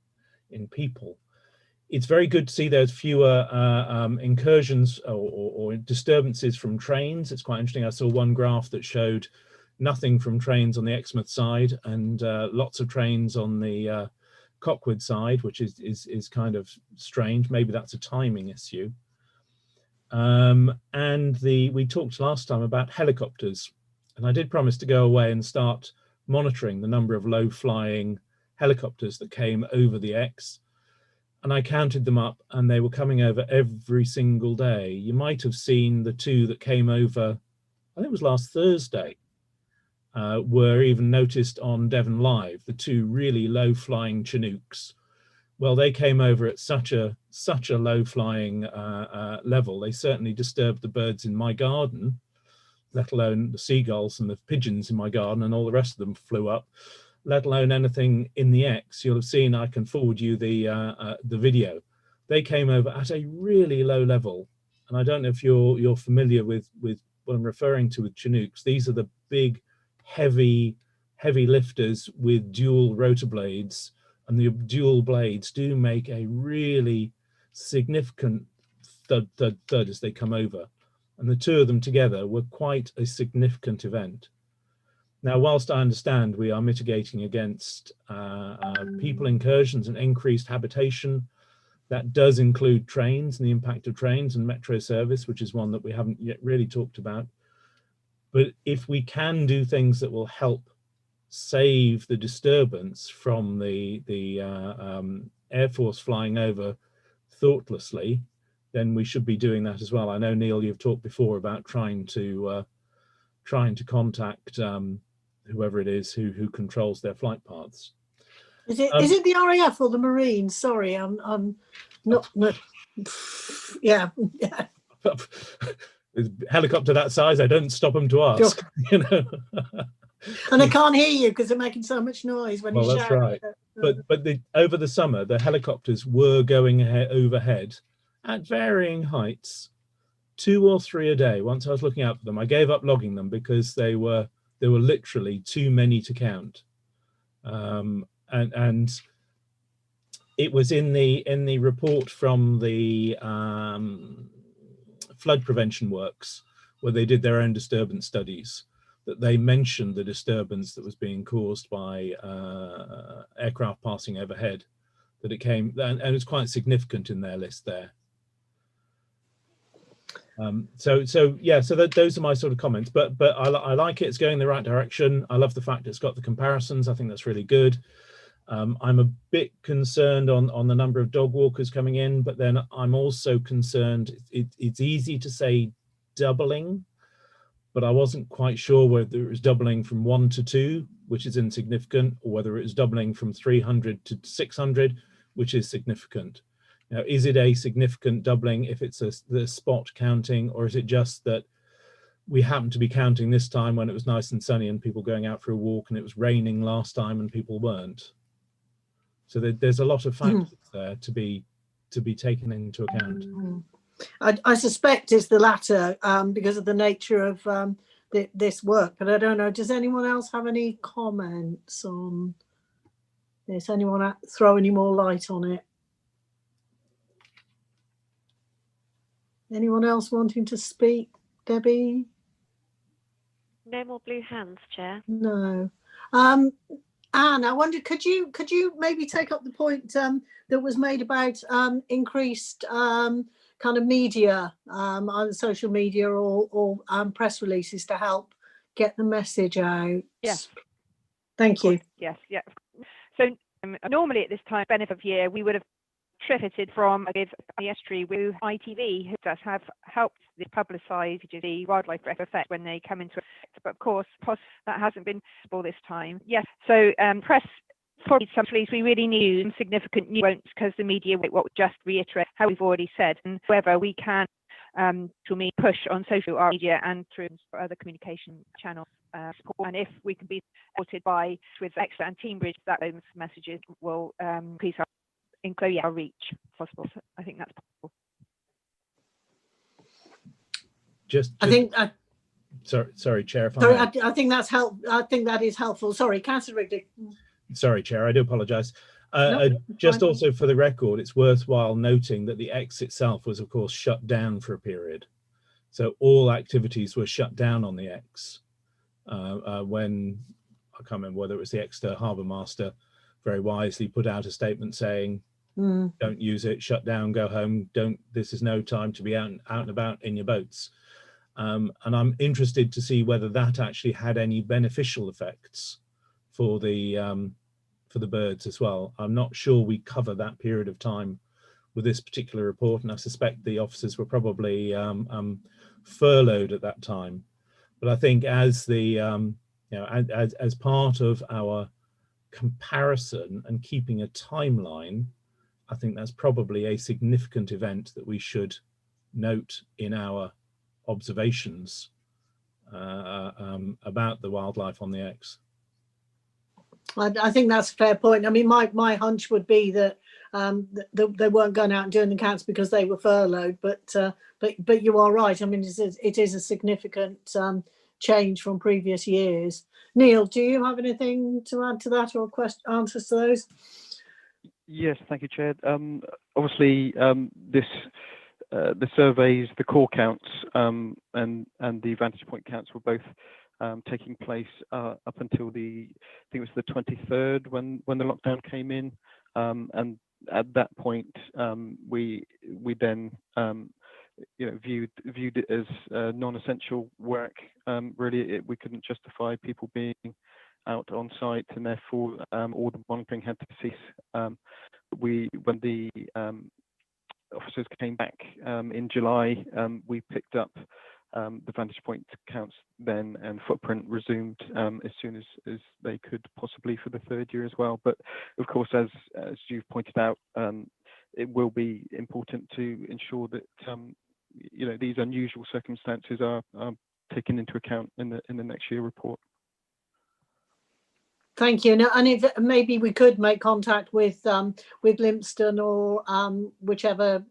in people. It's very good to see there's fewer incursions or disturbances from trains. It's quite interesting. I saw one graph that showed nothing from trains on the Exmouth side and lots of trains on the Cockwood side, which is kind of strange. Maybe that's a timing issue. And we talked last time about helicopters, and I did promise to go away and start monitoring the number of low-flying helicopters that came over the Ex, and I counted them up, and they were coming over every single day. You might have seen the two that came over, I think it was last Thursday, were even noticed on Devon Live, the two really low-flying Chinooks. Well, they came over at such a low-flying level. They certainly disturbed the birds in my garden, let alone the seagulls and the pigeons in my garden, and all the rest of them flew up, let alone anything in the Ex. You'll have seen, I can forward you the video. They came over at a really low level. And I don't know if you're familiar with what I'm referring to with Chinooks. These are the big, heavy lifters with dual rotor blades. And the dual blades do make a really significant thud, thud, thud as they come over. And the two of them together were quite a significant event. Now, whilst I understand we are mitigating against people incursions and increased habitation, that does include trains and the impact of trains and metro service, which is one that we haven't yet really talked about. But if we can do things that will help save the disturbance from the Air Force flying over thoughtlessly, then we should be doing that as well. I know, Neil, you've talked before about trying to contact whoever it is who controls their flight paths. Is it the RAF or the Marines? Sorry, I'm not. Yeah. Helicopter that size, I don't stop them to ask. Sure. You know. And I can't hear you because they're making so much noise when you shout. That's right. But over the summer, the helicopters were going overhead at varying heights, 2 or 3 a day. Once I was looking out for them, I gave up logging them because they were literally too many to count. And it was in the report from the flood prevention works, where they did their own disturbance studies, that they mentioned the disturbance that was being caused by aircraft passing overhead, that it came, and it's quite significant in their list there. So those are my sort of comments, but I like it. It's going in the right direction. I love the fact it's got the comparisons. I think that's really good. I'm a bit concerned on the number of dog walkers coming in, but then I'm also concerned, it's easy to say doubling, but I wasn't quite sure whether it was doubling from 1 to 2, which is insignificant, or whether it was doubling from 300 to 600, which is significant. Now, is it a significant doubling if it's the spot counting, or is it just that we happen to be counting this time when it was nice and sunny and people going out for a walk, and it was raining last time and people weren't? So there's a lot of factors there to be taken into account. I suspect it's the latter because of the nature of this work, but I don't know. Does anyone else have any comments on this? Anyone throw any more light on it? Anyone else wanting to speak? Debbie? No more blue hands, Chair. No. Anne, I wonder, could you maybe take up the point that was made about increased kind of media, either social media or press releases to help get the message out? Yes. Thank you. Yes, yeah. So normally at this time, benefit of year, we would have tripped from the estuary with ITV, who does have helped publicise the wildlife effect when they come into effect. But of course, that hasn't been possible this time. Yes, so press for some police, we really need some significant news because the media will just reiterate how we've already said. And however, we can push on social media and through other communication channels. And if we can be supported by with Exeter and Teambridge, that those messages will increase our reach possible. So I think that's possible. Sorry, Chair. I think that's I think that is helpful. Sorry, Councillor Wrigley. Sorry, Chair. I do apologise. Just fine. Also for the record, it's worthwhile noting that the X itself was, of course, shut down for a period. So all activities were shut down on the X when, I can't remember whether it was the Exeter Harbour Master, very wisely put out a statement saying, don't use it, shut down, go home, this is no time to be out and about in your boats. And I'm interested to see whether that actually had any beneficial effects for the birds as well. I'm not sure we cover that period of time with this particular report, and I suspect the officers were probably furloughed at that time. But I think as the as part of our comparison and keeping a timeline, I think that's probably a significant event that we should note in our observations about the wildlife on the X. I think that's a fair point. I mean, my hunch would be that they weren't going out and doing the counts because they were furloughed. But you are right. I mean, it is a significant change from previous years. Neil, do you have anything to add to that or answers to those? Yes, thank you, Chair. Obviously, the surveys, the core counts, and the vantage point counts were both taking place up until I think it was the 23rd when the lockdown came in, and at that point we then viewed it as non-essential work. Really, we couldn't justify people being out on site, and therefore all the monitoring had to cease. When the officers came back in July, we picked up the vantage point counts then, and footprint resumed as soon as they could, possibly for the third year as well. But of course, as you've pointed out, it will be important to ensure that these unusual circumstances are taken into account in the next year report. Thank you. And if maybe we could make contact with Lympstone or whichever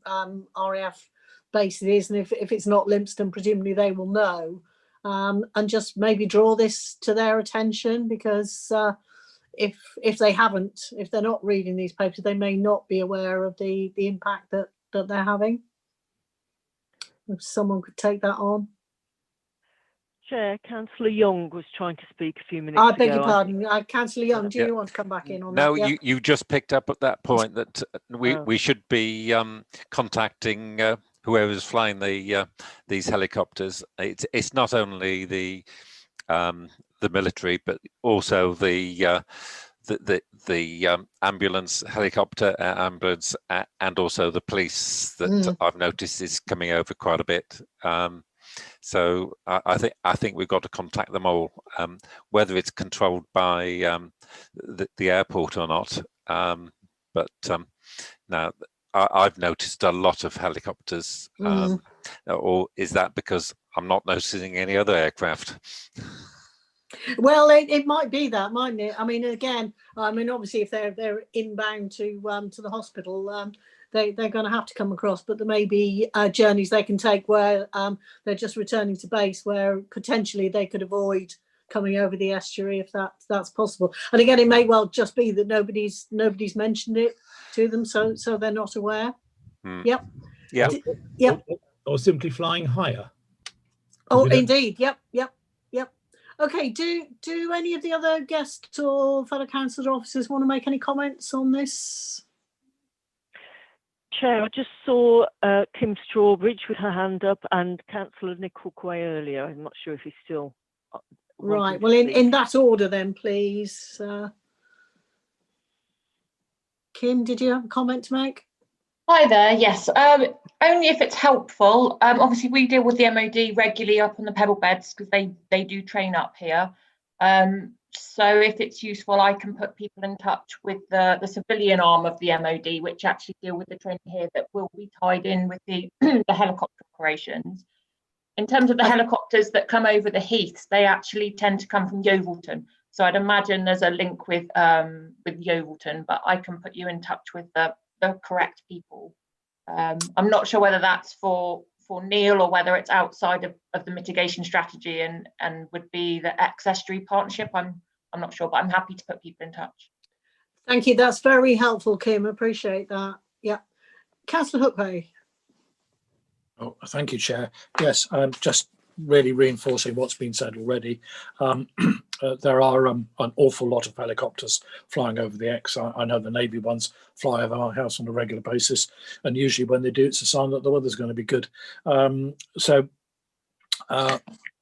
RAF base it is, and if it's not Lympstone, presumably they will know, and just maybe draw this to their attention, because if they're not reading these papers, they may not be aware of the impact that they're having. If someone could take that on. Chair, Councillor Young was trying to speak a few minutes ago. I beg your pardon. Councillor Young, do you want to come back in on that? No, you just picked up at that point that we should be contacting whoever's flying these helicopters. It's not only the military, but also the ambulance, helicopter ambulance, and also the police that I've noticed is coming over quite a bit. So I think we've got to contact them all, whether it's controlled by the airport or not. But now I've noticed a lot of helicopters, or is that because I'm not noticing any other aircraft? Well, it might be that, mightn't it? I mean, again, obviously, if they're inbound to the hospital, they're going to have to come across. But there may be journeys they can take where they're just returning to base, where potentially they could avoid coming over the estuary if that's possible. And again, it may well just be that nobody's mentioned it to them, so they're not aware. Yep. Yeah. Yep. Or simply flying higher. Oh, indeed. Yep. Okay, do any of the other guests or fellow councillors or officers want to make any comments on this? Chair, I just saw Kim Strawbridge with her hand up and Councillor Nick Hookway earlier. I'm not sure if he's still right. Well, in that order then, please. Kim, did you have a comment to make? Hi there, yes. Only if it's helpful. Obviously, we deal with the MOD regularly up on the pebble beds because they do train up here. So if it's useful, I can put people in touch with the civilian arm of the MOD, which actually deal with the training here that will be tied in with the, the helicopter operations. In terms of the helicopters that come over the heaths, they actually tend to come from Yeovilton. So I'd imagine there's a link with Yeovilton, but I can put you in touch with the correct people. I'm not sure whether that's for Neil or whether it's outside of the mitigation strategy and would be the ex-estuary partnership. I'm not sure, but I'm happy to put people in touch. Thank you. That's very helpful, Kim. Appreciate that. Yeah. Councillor Hookway. Oh, thank you, Chair. Yes, just really reinforcing what's been said already. There are an awful lot of helicopters flying over the Exe. I know the Navy ones fly over our house on a regular basis, and usually when they do, it's a sign that the weather's going to be good.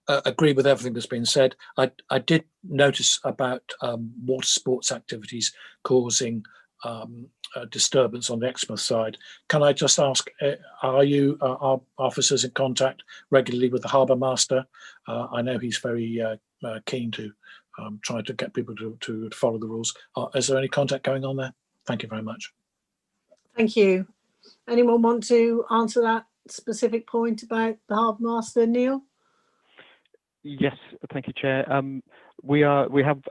Agree with everything that's been said. I did notice about water sports activities causing disturbance on the Exmouth side. Can I just ask, are officers in contact regularly with the harbour master? I know he's very keen to try to get people to follow the rules. Is there any contact going on there? Thank you very much. Thank you. Anyone want to answer that specific point about the harbour master, Neil? Yes, thank you, Chair. We have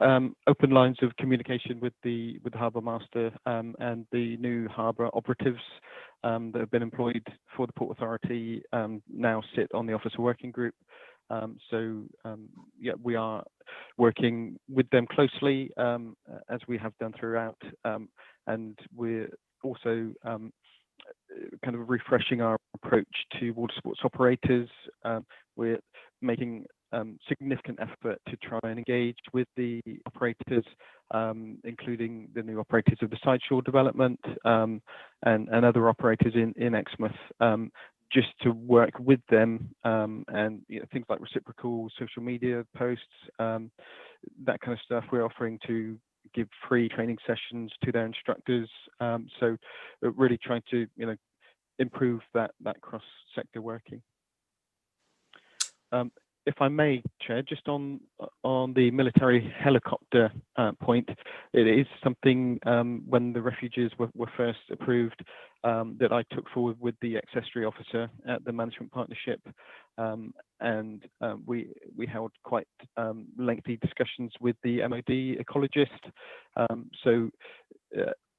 open lines of communication with the harbour master and the new harbour operatives that have been employed for the Port Authority now sit on the officer working group. Yeah, we are working with them closely as we have done throughout, and we're also kind of refreshing our approach to water sports operators. We're making significant effort to try and engage with the operators, including the new operators of the sideshore development and other operators in Exmouth, just to work with them and things like reciprocal social media posts, that kind of stuff. We're offering to give free training sessions to their instructors. So we're really trying to improve that cross-sector working. If I may, Chair, just on the military helicopter point, it is something when the refuges were first approved that I took forward with the ex-estuary officer at the management partnership, and we held quite lengthy discussions with the MOD ecologist. So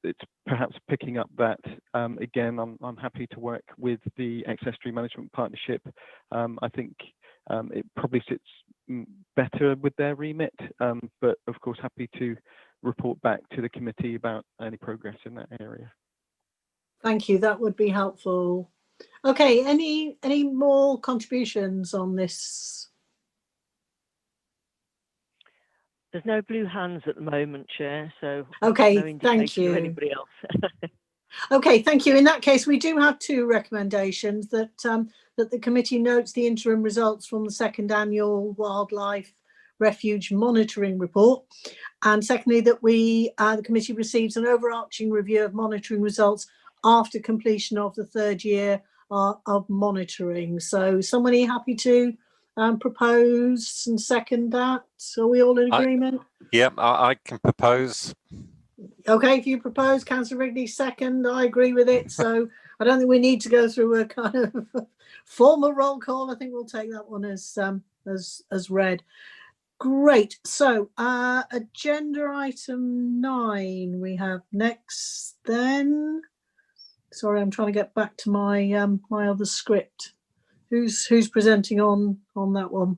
it's perhaps picking up that again. I'm happy to work with the ex-estuary management partnership. I think it probably sits better with their remit, but of course happy to report back to the committee about any progress in that area. Thank you, that would be helpful. Okay, any more contributions on this? There's no blue hands at the moment, Chair, so okay, no thank you. Of anybody else. Okay, thank you. In that case, we do have two recommendations: that that the committee notes the interim results from the second annual wildlife refuge monitoring report, and secondly, that the committee receives an overarching review of monitoring results after completion of the third year of monitoring. So, somebody happy to propose and second that? Are we all in agreement? Yeah, I can propose. Okay, if you propose, Councillor Wrigley second, I agree with it. So I don't think we need to go through a kind of formal roll call. I think we'll take that one as read. Great. So agenda item 9 we have next then. Sorry, I'm trying to get back to my my other script. Who's presenting on that one?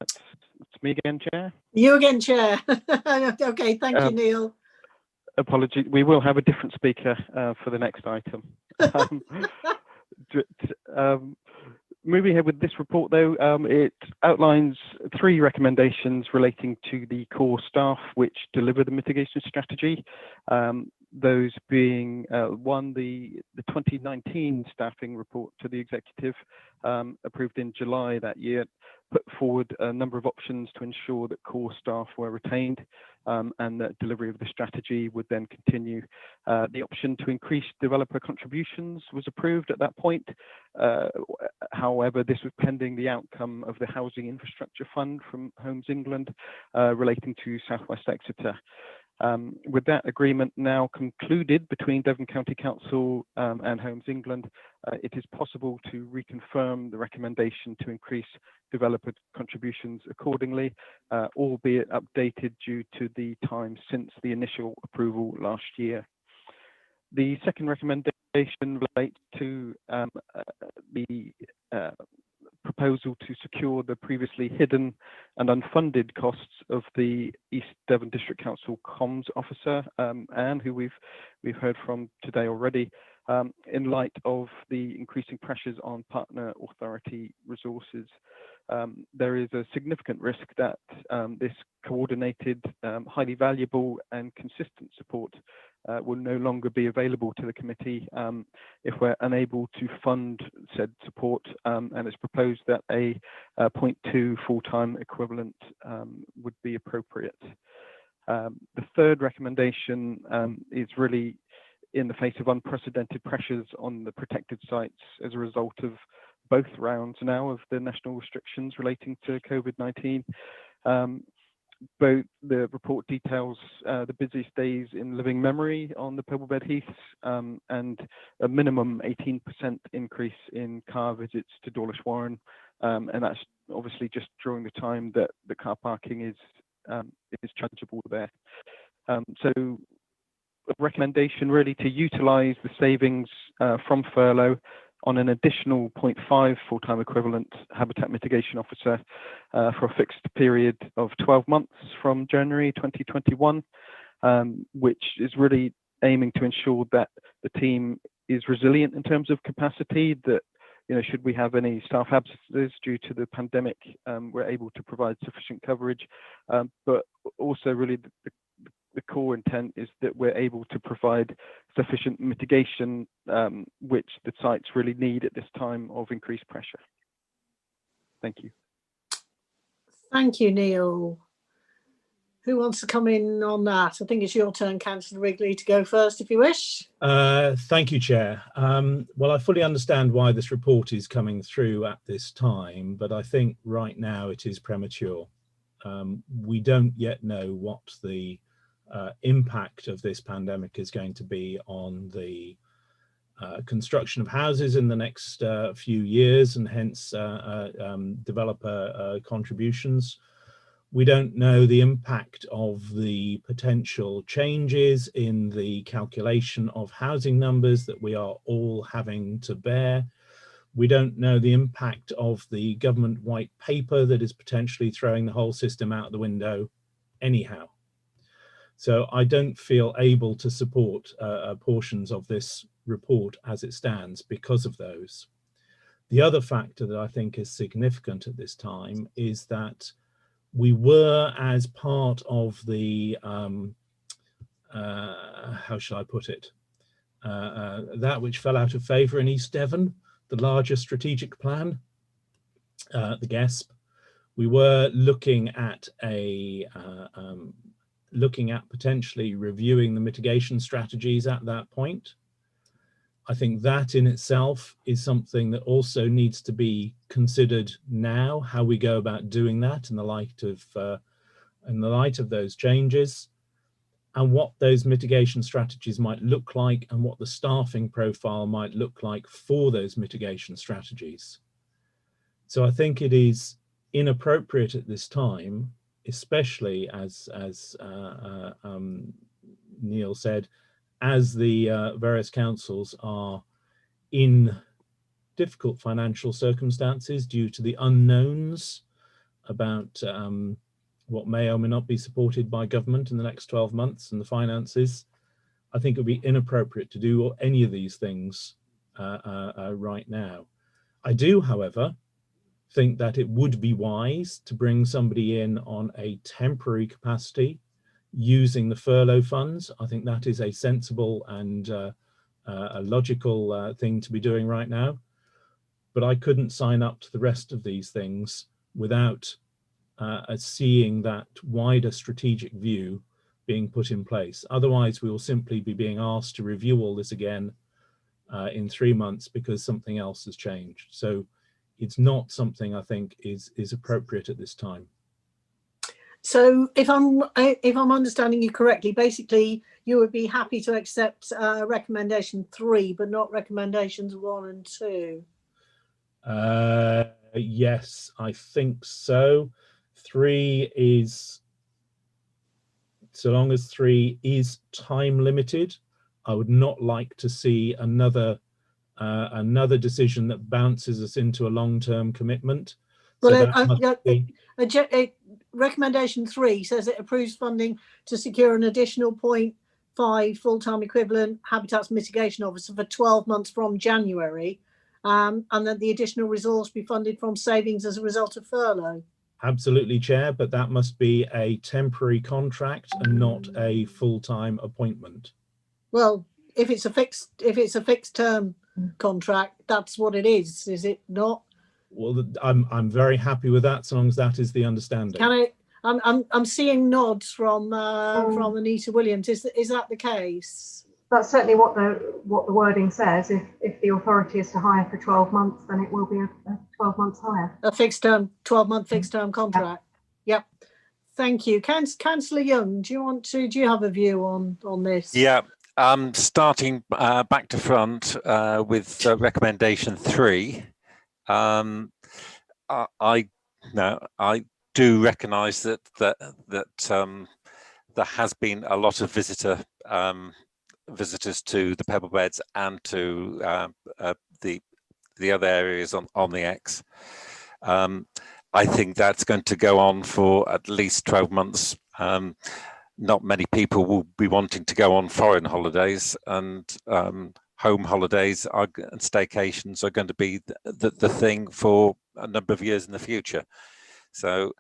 It's me again, Chair. You again, Chair. Okay, thank you, Neil. Apologies, we will have a different speaker for the next item. Moving ahead with this report, though, it outlines 3 recommendations relating to the core staff which deliver the mitigation strategy. Those being 1, the 2019 staffing report to the executive, approved in July that year, put forward a number of options to ensure that core staff were retained and that delivery of the strategy would then continue. The option to increase developer contributions was approved at that point. However, this was pending the outcome of the Housing Infrastructure Fund from Homes England relating to South West Exeter. With that agreement now concluded between Devon County Council and Homes England, it is possible to reconfirm the recommendation to increase developer contributions accordingly, albeit updated due to the time since the initial approval last year. The second recommendation relates to the proposal to secure the previously hidden and unfunded costs of the East Devon District Council comms officer, Anne, who we've heard from today already, in light of the increasing pressures on partner authority resources. There is a significant risk that this coordinated, highly valuable and consistent support will no longer be available to the committee if we're unable to fund said support, and it's proposed that a 0.2 full-time equivalent would be appropriate. The third recommendation is really in the face of unprecedented pressures on the protected sites as a result of both rounds now of the national restrictions relating to COVID-19. Both the report details the busiest days in living memory on the Pebblebed Heaths and a minimum 18% increase in car visits to Dawlish Warren, and that's obviously just during the time that the car parking is chargeable there. So a recommendation really to utilise the savings from furlough on an additional 0.5 full-time equivalent habitat mitigation officer for a fixed period of 12 months from January 2021, which is really aiming to ensure that the team is resilient in terms of capacity, that should we have any staff absences due to the pandemic, we're able to provide sufficient coverage, but also really the core intent is that we're able to provide sufficient mitigation, which the sites really need at this time of increased pressure. Thank you. Thank you, Neil. Who wants to come in on that? I think it's your turn, Councillor Wrigley, to go first if you wish. Thank you, Chair. Well, I fully understand why this report is coming through at this time, but I think right now it is premature. We don't yet know what the impact of this pandemic is going to be on the construction of houses in the next few years, and hence developer contributions. We don't know the impact of the potential changes in the calculation of housing numbers that we are all having to bear. We don't know the impact of the government white paper that is potentially throwing the whole system out the window anyhow. So I don't feel able to support portions of this report as it stands because of those. The other factor that I think is significant at this time is that we were, as part of the, how shall I put it, that which fell out of favour in East Devon, the larger strategic plan, the GESP, we were looking at potentially reviewing the mitigation strategies at that point. I think that in itself is something that also needs to be considered now, how we go about doing that in the light of those changes. and what those mitigation strategies might look like and what the staffing profile might look like for those mitigation strategies. So I think it is inappropriate at this time, especially as Neil said, as the various councils are in difficult financial circumstances due to the unknowns about what may or may not be supported by government in the next 12 months and the finances. I think it would be inappropriate to do any of these things right now. I do, however, think that it would be wise to bring somebody in on a temporary capacity using the furlough funds. I think that is a sensible and a logical thing to be doing right now. But I couldn't sign up to the rest of these things without seeing that wider strategic view being put in place. Otherwise, we will simply be being asked to review all this again in 3 months because something else has changed. So it's not something I think is appropriate at this time. So if I'm understanding you correctly, basically you would be happy to accept recommendation 3, but not recommendations 1 and 2. Yes, I think so. 3 is, so long as 3 is time limited, I would not like to see another decision that bounces us into a long-term commitment. Well, recommendation 3 says it approves funding to secure an additional 0.5 full-time equivalent habitats mitigation officer for 12 months from January, and that the additional resource be funded from savings as a result of furlough. Absolutely, Chair, but that must be a temporary contract and not a full-time appointment. Well, if it's a fixed term contract, that's what it is it not? Well, I'm very happy with that, so long as that is the understanding. I'm seeing nods from Anita Williams. Is that the case? That's certainly what the wording says. If the authority is to hire for 12 months, then it will be a 12 months hire. A fixed term, 12-month fixed term contract. Yep. Thank you. Councillor Young, do you have a view on this? Yeah. Starting back to front with recommendation 3. I do recognise that there has been a lot of visitors to the pebble beds and to the other areas on the X. I think that's going to go on for at least 12 months. Not many people will be wanting to go on foreign holidays, and home holidays and staycations are going to be the thing for a number of years in the future. So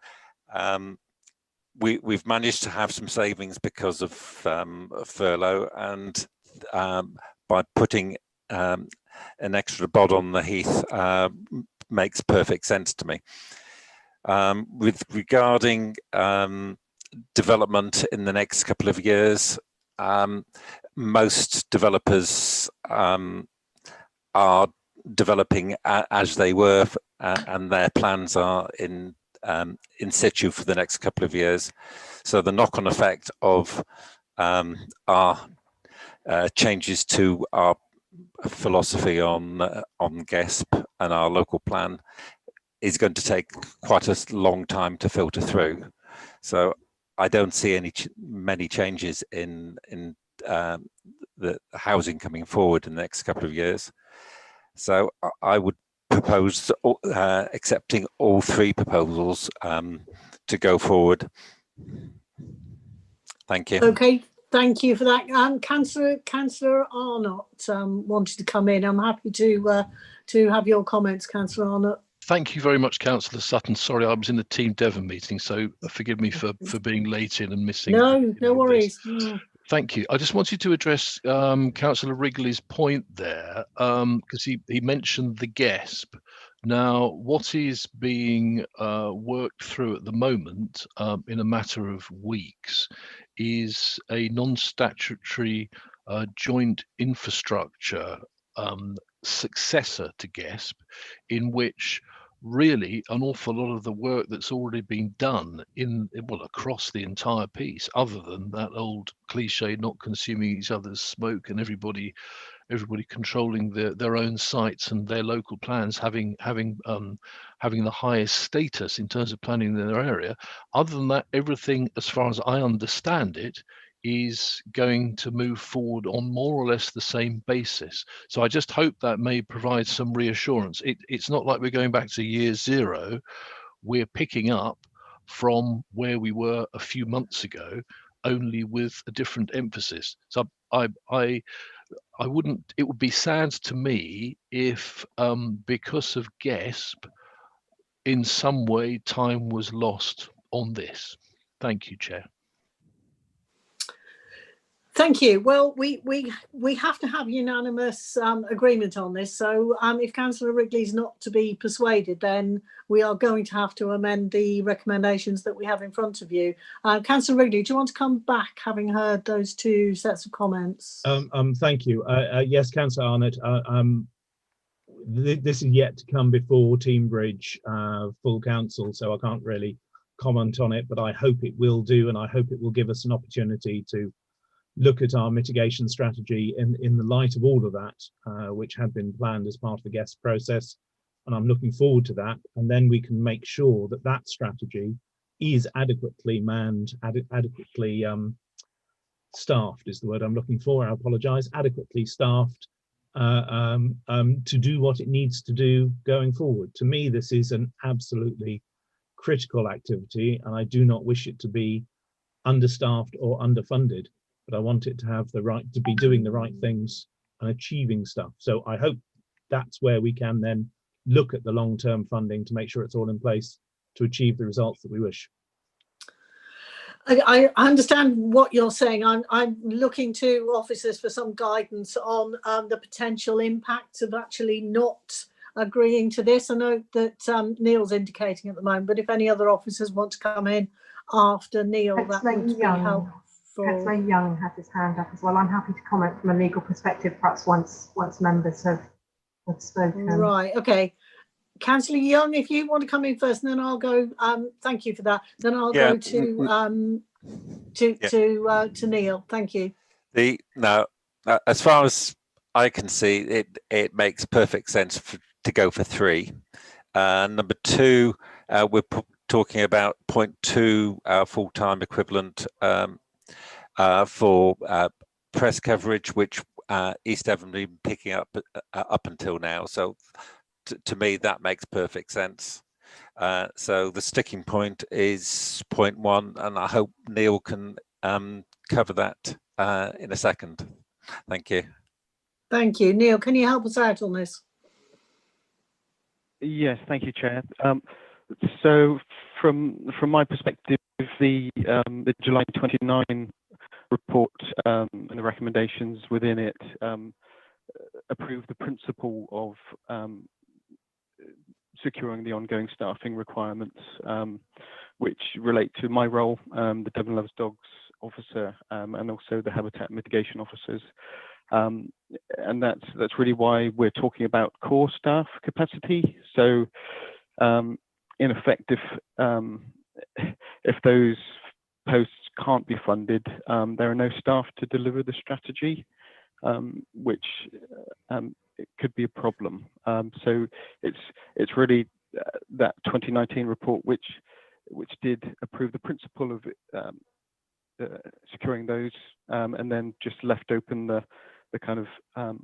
we've managed to have some savings because of furlough, and by putting an extra bod on the heath makes perfect sense to me. Regarding development in the next couple of years, most developers are developing as they were, and their plans are in situ for the next couple of years. So the knock-on effect of our changes to our philosophy on GESP and our local plan is going to take quite a long time to filter through. So I don't see many changes in the housing coming forward in the next couple of years. So I would propose accepting all 3 proposals to go forward. Thank you. Okay, thank you for that. Councillor Arnott wanted to come in. I'm happy to have your comments, Councillor Arnott. Thank you very much, Councillor Sutton. Sorry, I was in the Team Devon meeting, so forgive me for being late in and missing. No worries. Thank you. I just wanted to address Councillor Wrigley's point there, because he mentioned the GESP. Now, what is being worked through at the moment, in a matter of weeks, is a non-statutory joint infrastructure successor to GESP, in which really an awful lot of the work that's already been done across the entire piece, other than that old cliche, not consuming each other's smoke, and everybody controlling their own sites and their local plans having the highest status in terms of planning in their area. Other than that, everything, as far as I understand it, is going to move forward on more or less the same basis. So I just hope that may provide some reassurance. It's not like we're going back to year zero. We're picking up from where we were a few months ago, only with a different emphasis. So I wouldn't, it would be sad to me if because of GESP, in some way time was lost on this. Thank you, Chair. Thank you. Well, we have to have unanimous agreement on this. So if Councillor Wrigley's not to be persuaded, then we are going to have to amend the recommendations that we have in front of you. Councillor Wrigley, do you want to come back, having heard those two sets of comments? Thank you. Yes, Councillor Arnott. This is yet to come before Teambridge full council, so I can't really comment on it, but I hope it will do, and I hope it will give us an opportunity to look at our mitigation strategy in the light of all of that, which had been planned as part of the GEST process. And I'm looking forward to that. And then we can make sure that that strategy is adequately manned, adequately staffed is the word I'm looking for. I apologise. Adequately staffed to do what it needs to do going forward. To me, this is an absolutely critical activity, and I do not wish it to be understaffed or underfunded. But I want it to have the right to be doing the right things and achieving stuff. So I hope that's where we can then look at the long-term funding to make sure it's all in place to achieve the results that we wish. I understand what you're saying. I'm looking to officers for some guidance on the potential impacts of actually not agreeing to this. I know that Neil's indicating at the moment, but if any other officers want to come in after Neil, that would be helpful. Councillor Young has his hand up as well. I'm happy to comment from a legal perspective, perhaps once members have spoken. Right, okay. Councillor Young, if you want to come in first, and then I'll go. Thank you for that. Then I'll go to Neil. Thank you. As far as I can see, it makes perfect sense to go for 3. Number 2, we're talking about 0.2 full-time equivalent for press coverage, which East Devon have been picking up until now. So to me, that makes perfect sense. So the sticking point is 0.1, and I hope Neil can cover that in a second. Thank you. Thank you. Neil, can you help us out on this? Yes, thank you, Chair. So from my perspective, the July 29 report and the recommendations within it approve the principle of securing the ongoing staffing requirements, which relate to my role, the Devon Loves Dogs officer, and also the habitat mitigation officers. And that's really why we're talking about core staff capacity. So in effect, if those posts can't be funded, there are no staff to deliver the strategy, which it could be a problem. So it's really that 2019 report which did approve the principle of securing those, and then just left open the kind of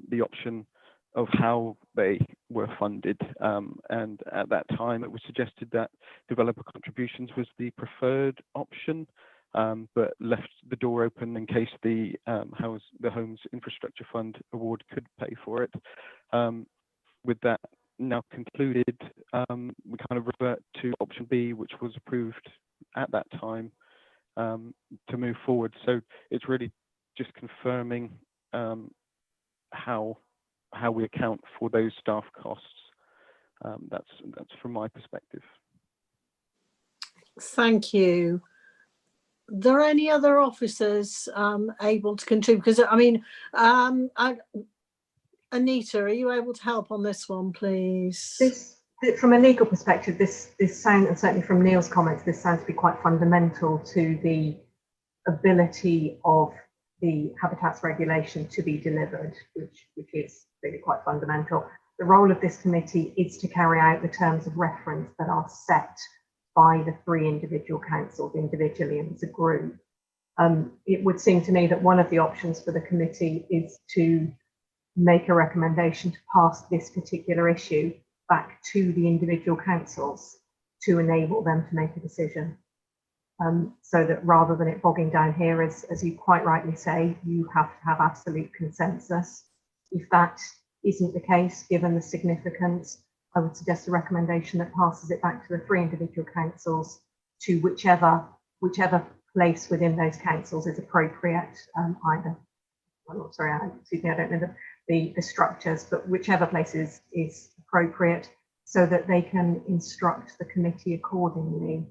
the option of how they were funded. And at that time, it was suggested that developer contributions was the preferred option, but left the door open in case the Homes Infrastructure Fund award could pay for it. With that now concluded, we kind of revert to option B, which was approved at that time, to move forward. So it's really just confirming how we account for those staff costs. That's from my perspective. Thank you. Are there any other officers able to contribute? Because I mean, Anita, are you able to help on this one, please? from a legal perspective, this sounds, and certainly from Neil's comments, this sounds to be quite fundamental to the ability of the habitats regulation to be delivered, which is really quite fundamental. The role of this committee is to carry out the terms of reference that are set by the 3 individual councils individually and as a group. It would seem to me that one of the options for the committee is to make a recommendation to pass this particular issue back to the individual councils to enable them to make a decision. So that rather than it bogging down here, as you quite rightly say, you have to have absolute consensus. If that isn't the case, given the significance, I would suggest a recommendation that passes it back to the 3 individual councils to whichever place within those councils is appropriate, either, well, sorry, excuse me, I don't know the structures, but whichever place is appropriate, so that they can instruct the committee accordingly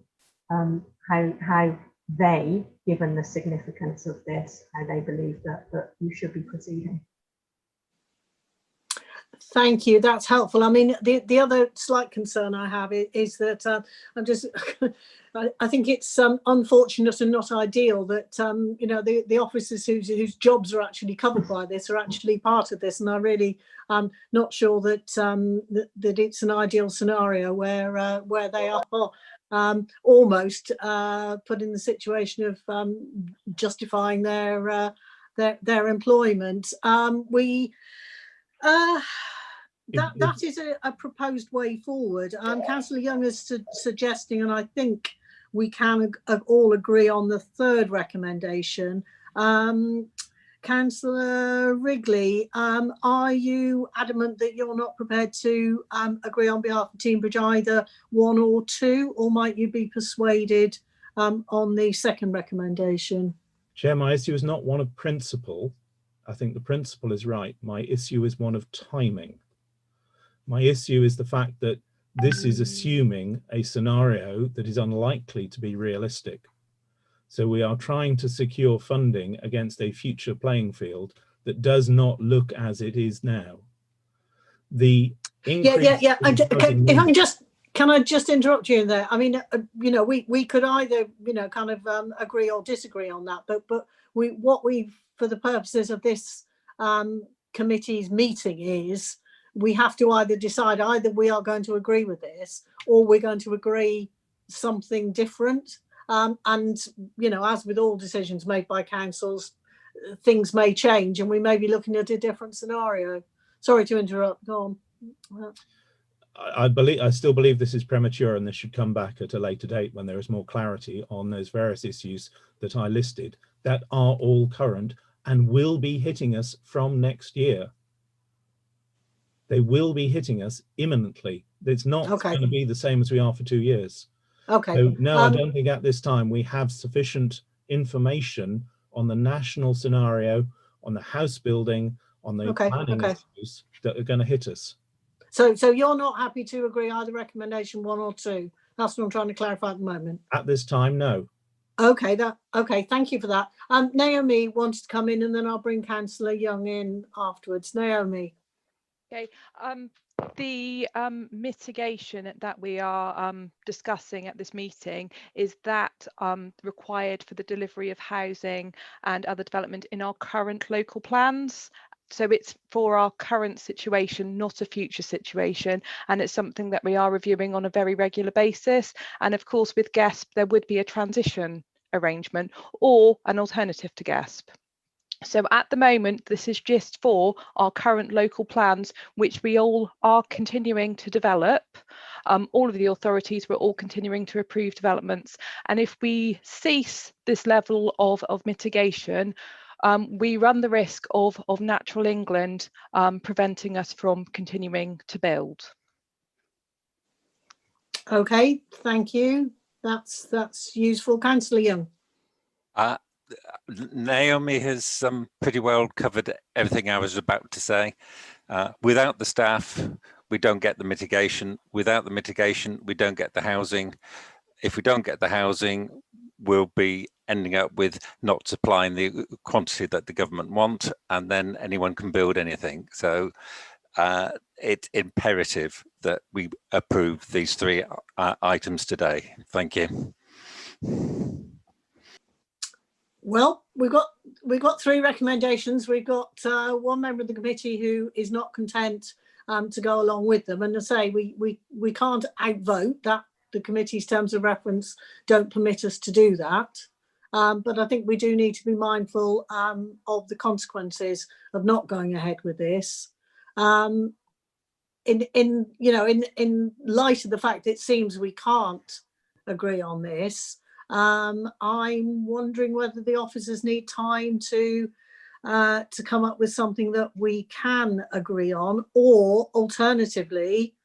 how they, given the significance of this, how they believe that you should be proceeding. Thank you, that's helpful. I mean, the other slight concern I have is that I'm just, I think it's unfortunate and not ideal that, you know, the officers whose jobs are actually covered by this are actually part of this. And I really am not sure that, that it's an ideal scenario where they are almost put in the situation of justifying their employment. That is a proposed way forward. Councillor Young is suggesting, and I think we can all agree on the 3rd recommendation. Councillor Wrigley, are you adamant that you're not prepared to agree on behalf of Teambridge either 1 or 2, or might you be persuaded on the 2nd recommendation? Chair, my issue is not one of principle. I think the principle is right. My issue is one of timing. My issue is the fact that this is assuming a scenario that is unlikely to be realistic. So we are trying to secure funding against a future playing field that does not look as it is now. The increase Can I just interrupt you in there? I mean, you know, we could either, you know, kind of agree or disagree on that, but what we, for the purposes of this committee's meeting, is we have to either decide either we are going to agree with this or we're going to agree something different. And, you know, as with all decisions made by councils, things may change and we may be looking at a different scenario. Sorry to interrupt, go on. I still believe this is premature and this should come back at a later date when there is more clarity on those various issues that I listed that are all current and will be hitting us from next year. They will be hitting us imminently. It's not going to be the same as we are for 2 years. Okay. So no, I don't think at this time we have sufficient information on the national scenario, on the house building, on the planning issues that are going to hit us. So you're not happy to agree either recommendation 1 or 2? That's what I'm trying to clarify at the moment. At this time, no. Okay, thank you for that. Naomi wants to come in and then I'll bring Councillor Young in afterwards. Naomi. Okay, the mitigation that we are discussing at this meeting, is that required for the delivery of housing and other development in our current local plans? So it's for our current situation, not a future situation, and it's something that we are reviewing on a very regular basis. And of course, with GESP, there would be a transition arrangement or an alternative to GESP. So at the moment, this is just for our current local plans, which we all are continuing to develop. All of the authorities were all continuing to approve developments. And if we cease this level of mitigation, we run the risk of natural England preventing us from continuing to build. Okay, thank you. That's useful. Councillor Young. Naomi has pretty well covered everything I was about to say. Without the staff, we don't get the mitigation. Without the mitigation, we don't get the housing. If we don't get the housing, we'll be ending up with not supplying the quantity that the government want, and then anyone can build anything. So it's imperative that we approve these three items today. Thank you. Well, we've got three recommendations. We've got one member of the committee who is not content to go along with them, and to say we can't outvote that. The committee's terms of reference don't permit us to do that. But I think we do need to be mindful of the consequences of not going ahead with this. In light of the fact it seems we can't agree on this, I'm wondering whether the officers need time to come up with something that we can agree on, or alternatively,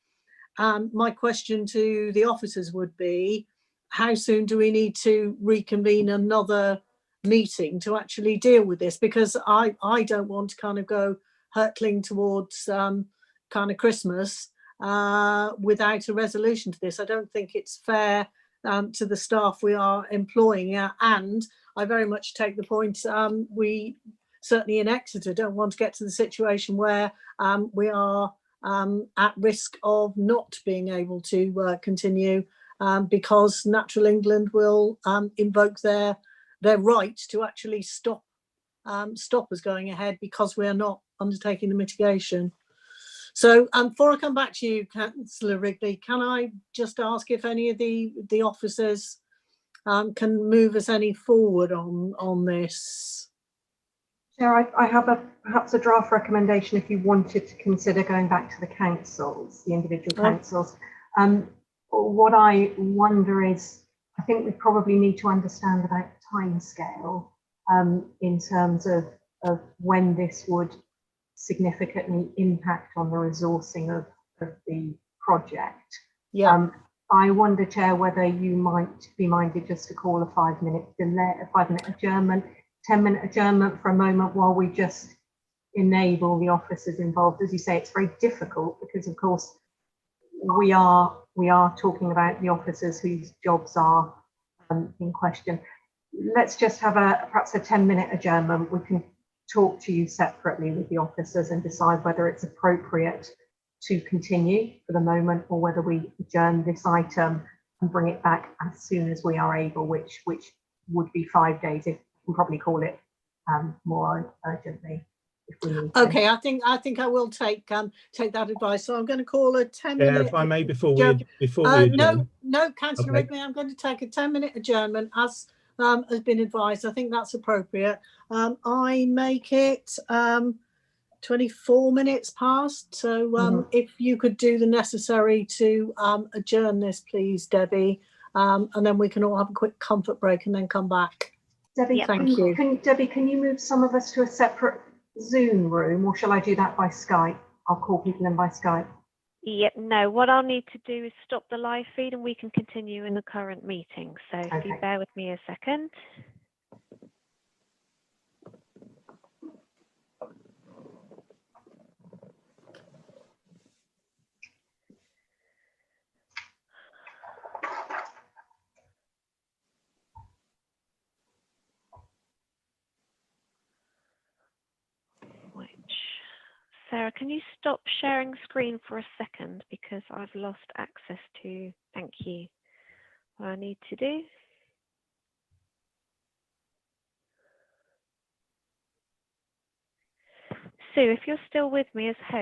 my question to the officers would be, how soon do we need to reconvene another meeting to actually deal with this? Because I don't want to kind of go hurtling towards kind of Christmas without a resolution to this. I don't think it's fair to the staff we are employing, and I very much take the point, we certainly in Exeter don't want to get to the situation where we are at risk of not being able to continue because Natural England will invoke their right to actually stop us going ahead because we are not undertaking the mitigation. So before I come back to you, Councillor Wrigley, can I just ask if any of the officers can move us any forward on this? Chair, I have perhaps a draft recommendation if you wanted to consider going back to the councils, the individual councils. What I wonder is, I think we probably need to understand about the timescale in terms of when this would significantly impact on the resourcing of the project. Yeah. I wonder, Chair, whether you might be minded just to call a 5-minute delay, a 5-minute adjournment, 10-minute adjournment for a moment while we just enable the officers involved. As you say, it's very difficult because, of course, we are talking about the officers whose jobs are in question. Let's just have perhaps a 10-minute adjournment. We can talk to you separately with the officers and decide whether it's appropriate to continue for the moment or whether we adjourn this item and bring it back as soon as we are able, which would be 5 days. If we can probably call it more urgently if we need to. Okay, I think I will take that advice. So I'm going to call a 10-minute. Yeah, if I may, before we adjourn. No, Councillor Wrigley, I'm going to take a 10-minute adjournment as has been advised. I think that's appropriate. I make it 24 minutes past. So if you could do the necessary to adjourn this, please, Debbie, and then we can all have a quick comfort break and then come back. Debbie, thank you. Debbie, can you move some of us to a separate Zoom room, or shall I do that by Skype? I'll call people in by Skype. Yeah, no, what I'll need to do is stop the live feed and we can continue in the current meeting. So if you bear with me a second. Sarah, can you stop sharing screen for a second because I've lost access to, thank you, what I need to do. Sue, if you're still with me as host,